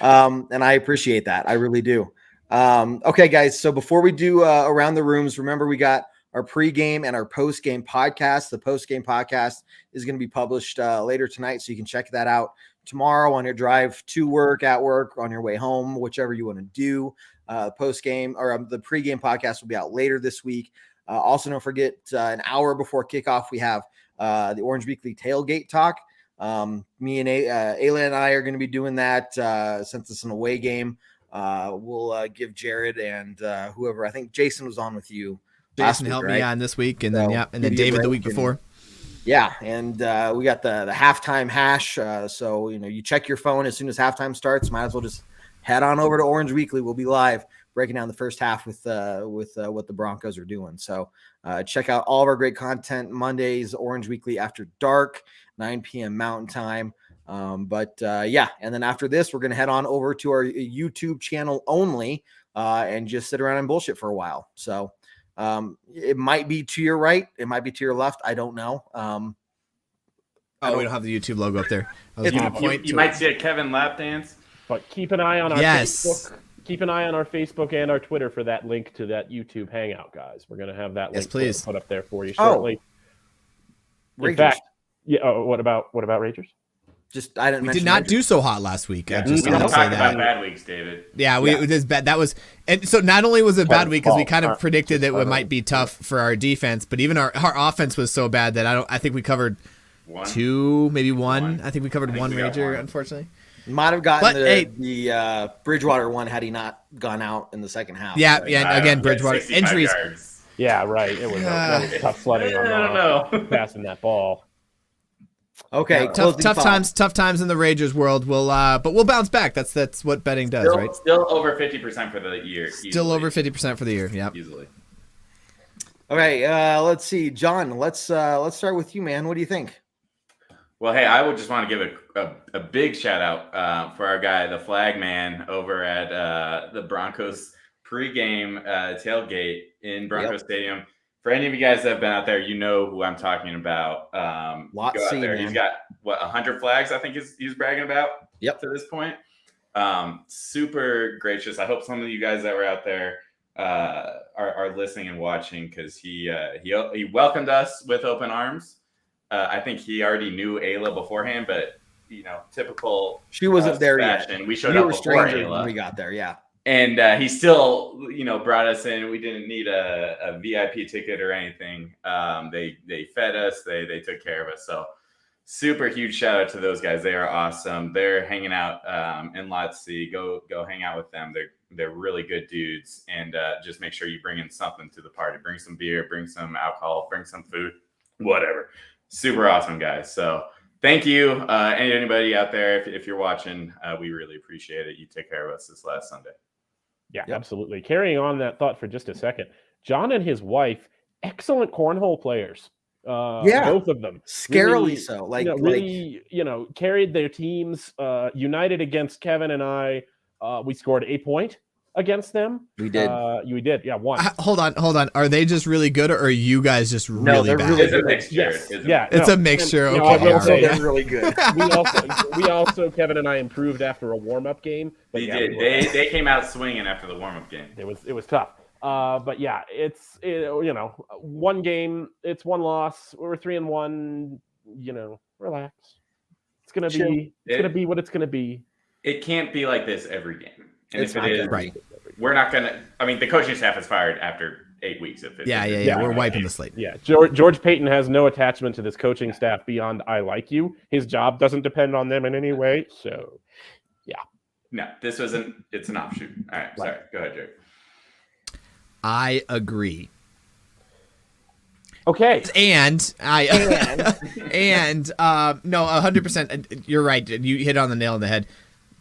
And I appreciate that. I really do. Okay, guys. So before we do around the rooms, remember we got our pregame and our postgame podcast. The postgame podcast is going to be published later tonight, so you can check that out tomorrow on your drive to work, at work, on your way home, whichever you want to do. Postgame or the pregame podcast will be out later this week. Also, don't forget an hour before kickoff, we have the Orange Weekly Tailgate Talk. Me and Ayla and I are going to be doing that since it's an away game. We'll give Jared and whoever. I think Jason was on with you. Jason helped me on this week, and then David the week before. Yeah, and we got the halftime hash. So you check your phone as soon as halftime starts. Might as well just head on over to Orange Weekly. We'll be live breaking down the first half with what the Broncos are doing. So check out all of our great content Mondays, Orange Weekly After Dark, 9 p.m. Mountain Time. And then after this, we're going to head on over to our YouTube channel only and just sit around and bullshit for a while. So it might be to your right. It might be to your left. I don't know. We don't have the YouTube logo up there. You might see a Kevin lap dance. But keep an eye on our Facebook. Keep an eye on our Facebook and our Twitter for that link to that YouTube Hangout, guys. We're going to have that link put up there for you shortly. In fact, what about Ragers? I didn't. We did not do so hot last week. Yeah, we don't talk about bad weeks, David. Yeah, it was bad. That was, and so not only was it a bad week because we kind of predicted that it might be tough for our defense, but even our offense was so bad that I think we covered two, maybe one. I think we covered one Rager, unfortunately. Might have gotten the Bridgewater one had he not gone out in the second half. Yeah, right? And again, Bridgewater injuries. Yards. Yeah, right. It was tough sledding on passing that ball. Okay, tough times in the Ragers world. But we'll bounce back. That's what betting does, right? Still over 50% for the year. Still over 50% for the year. Yeah, easily. Okay, let's see, John. Let's start with you, man. What do you think? Well, hey, I would just want to give a big shout out for our guy, the flag man, over at the Broncos pregame tailgate in Broncos Stadium. For any of you guys that have been out there, you know who I'm talking about. Lots go out there. He's got 100 flags. I think he's bragging about. Yep. To this point, super gracious. I hope some of you guys that were out there are listening and watching because he welcomed us with open arms. I think he already knew Ayla beforehand, but typical. She wasn't there fashion. yet. We showed up before Ayla when we got there. Yeah. And he still, brought us in. We didn't need a VIP ticket or anything. They fed us. They took care of us. So super huge shout out to those guys. They are awesome. They're hanging out in Lot C. Go hang out with them. They're really good dudes. And just make sure you bring in something to the party. Bring some beer. Bring some alcohol. Bring some food. Whatever. Super awesome guys. So thank you. Anybody out there, if you're watching, we really appreciate it. You take care of us this last Sunday. Yeah, absolutely. Carrying on that thought for just a second, John and his wife, excellent cornhole players. Both of them. Scarily so. Carried their teams, united against Kevin and I. We scored a point against them. We did. You did. Yeah, one. Hold on. Are they just really good, or are you guys just really bad? It's a mixture. Yes. It's a mixture. Okay. I will say they're really good. we also, Kevin and I improved after a warm-up game. But we did. They came out swinging after the warm-up game. It was tough. But yeah, it's one game. It's one loss. We're 3-1. Relax. It's gonna be what it's gonna be. It can't be like this every game. And it's if it is, right. We're not gonna. I mean, the coaching staff is fired after 8 weeks. Yeah. We're wiping the slate. Yeah, George Payton has no attachment to this coaching staff beyond I like you. His job doesn't depend on them in any way. So, yeah. No, this wasn't. It's an offshoot. All right. Sorry. Go ahead, Jared. I agree. Okay. And 100%. You're right. You hit on the nail on the head.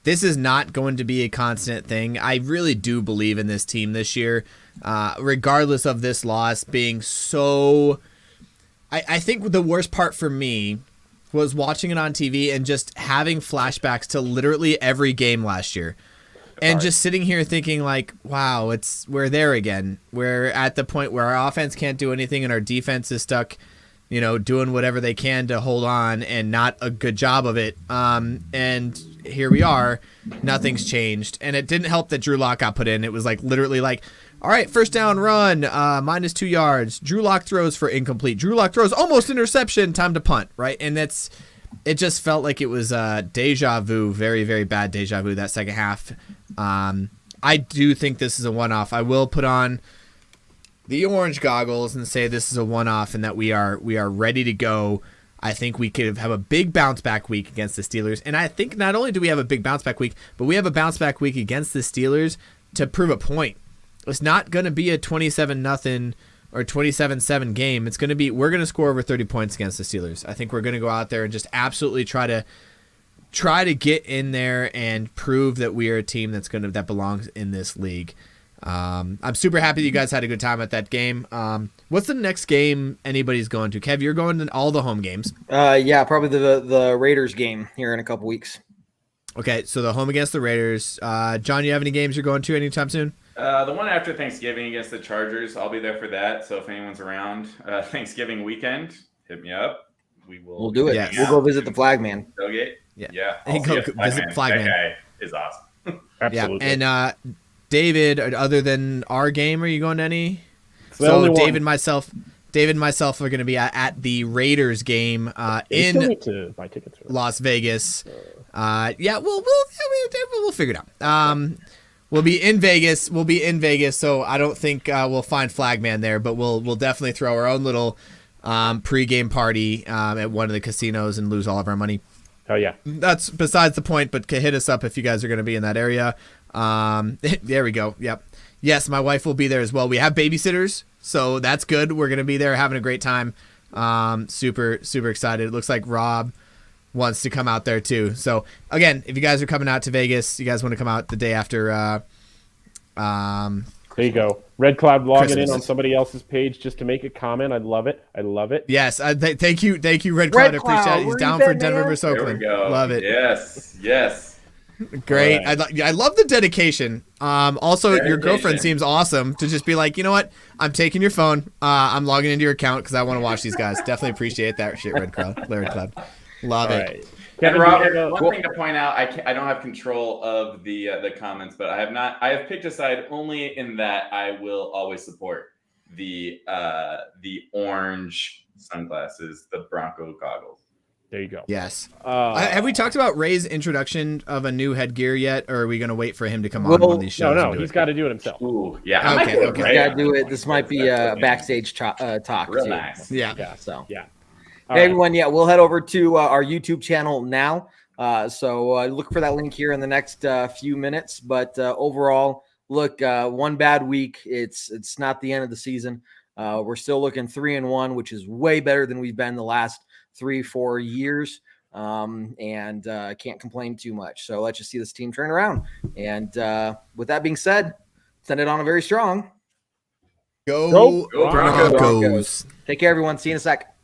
This is not going to be a constant thing. I really do believe in this team this year, regardless of this loss being so. I think the worst part for me was watching it on TV and just having flashbacks to literally every game last year. And just sitting here thinking like, wow, we're there again. We're at the point where our offense can't do anything and our defense is stuck, doing whatever they can to hold on and not a good job of it. And here we are. Nothing's changed. And it didn't help that Drew Lock got put in. It was like literally like, all right, first down run, -2 yards. Drew Lock throws for incomplete. Drew Lock throws almost interception, time to punt, right? And it just felt like it was deja vu, very, very bad deja vu that second half. I do think this is a one-off. I will put on the orange goggles and say this is a one-off and that we are ready to go. I think we could have a big bounce back week against the Steelers. And I think not only do we have a big bounce back week, but we have a bounce back week against the Steelers to prove a point. It's not going to be a 27-0 or 27-7 game. It's going to be, we're going to score over 30 points against the Steelers. I think we're going to go out there and just absolutely try to get in there and prove that we are a team that belongs in this league. I'm super happy that you guys had a good time at that game. What's the next game anybody's going to? Kev, you're going to all the home games. Yeah, probably the Raiders game here in a couple weeks. Okay, so the home against the Raiders. John, you have any games you're going to anytime soon? The one after Thanksgiving against the Chargers, I'll be there for that. So if anyone's around Thanksgiving weekend, hit me up. We'll do it. Yes. We'll go visit the Flagman. Tailgate. Yeah. I'll Go see visit Flagman. That guy is awesome. Absolutely. Yeah, and David, other than our game, are you going to any? the only one. David and myself are going to be at the Raiders game You still in need to buy tickets for that. Las Vegas. Yeah, we'll figure it out. We'll be in Vegas. So I don't think we'll find Flagman there, but we'll definitely throw our own little pregame party at one of the casinos and lose all of our money. Oh yeah. That's besides the point, but hit us up if you guys are going to be in that area. There we go. Yep. Yes, my wife will be there as well. We have babysitters, so that's good. We're going to be there having a great time. Super excited. It looks like Rob wants to come out there too. So again, if you guys are coming out to Vegas, you guys want to come out the day after There you go. Red Cloud logging Christmas. in on somebody else's page just to make a comment. I love it. Yes, thank you, Red Cloud. I appreciate it. He's down for Denver versus There we Oakland. go. Love it. Yes. Great. All right. I love the dedication. Also, your Dedication. girlfriend seems awesome to just be like, you know what? I'm taking your phone. I'm logging into your account because I want to watch these guys. Definitely appreciate that shit, Red Cloud. Love All it. right. And Kevin, Robert, one thing to point out, I don't have control of the comments, but I have picked a side only in that I will always support the orange sunglasses, the Bronco goggles. there you go. Yes. Have we talked about Ray's introduction of a new headgear yet, or are we going to wait for him to come on Well, one of these shows? No, and do he's it? got to do it himself. Ooh, yeah. I might Okay, do it okay. right Yeah, on. do it. This might be a backstage talk Real too. nice. Yeah. Yeah. So, Yeah. hey, everyone, we'll head over to our YouTube channel now. So look for that link here in the next few minutes. But overall, look, one bad week. It's not the end of the season. We're still looking 3-1, which is way better than we've been the last 3-4 years. And can't complain too much. So let's just see this team turn around. And with that being said, send it on a very strong. Go Broncos. Broncos. Take care, everyone. See you in a sec.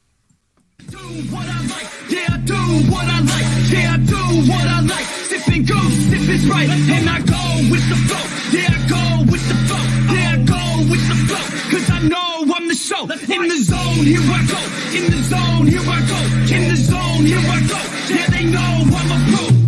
Do what I like, yeah, I do what I like, yeah, I do what I like. Sipping goose, if it's right, and I go with the flow, yeah, I go with the flow, yeah, I go with the flow, cause I know I'm the show. In the zone, here I go, in the zone, here I go, in the zone, here I go, yeah, they know I'm a pro.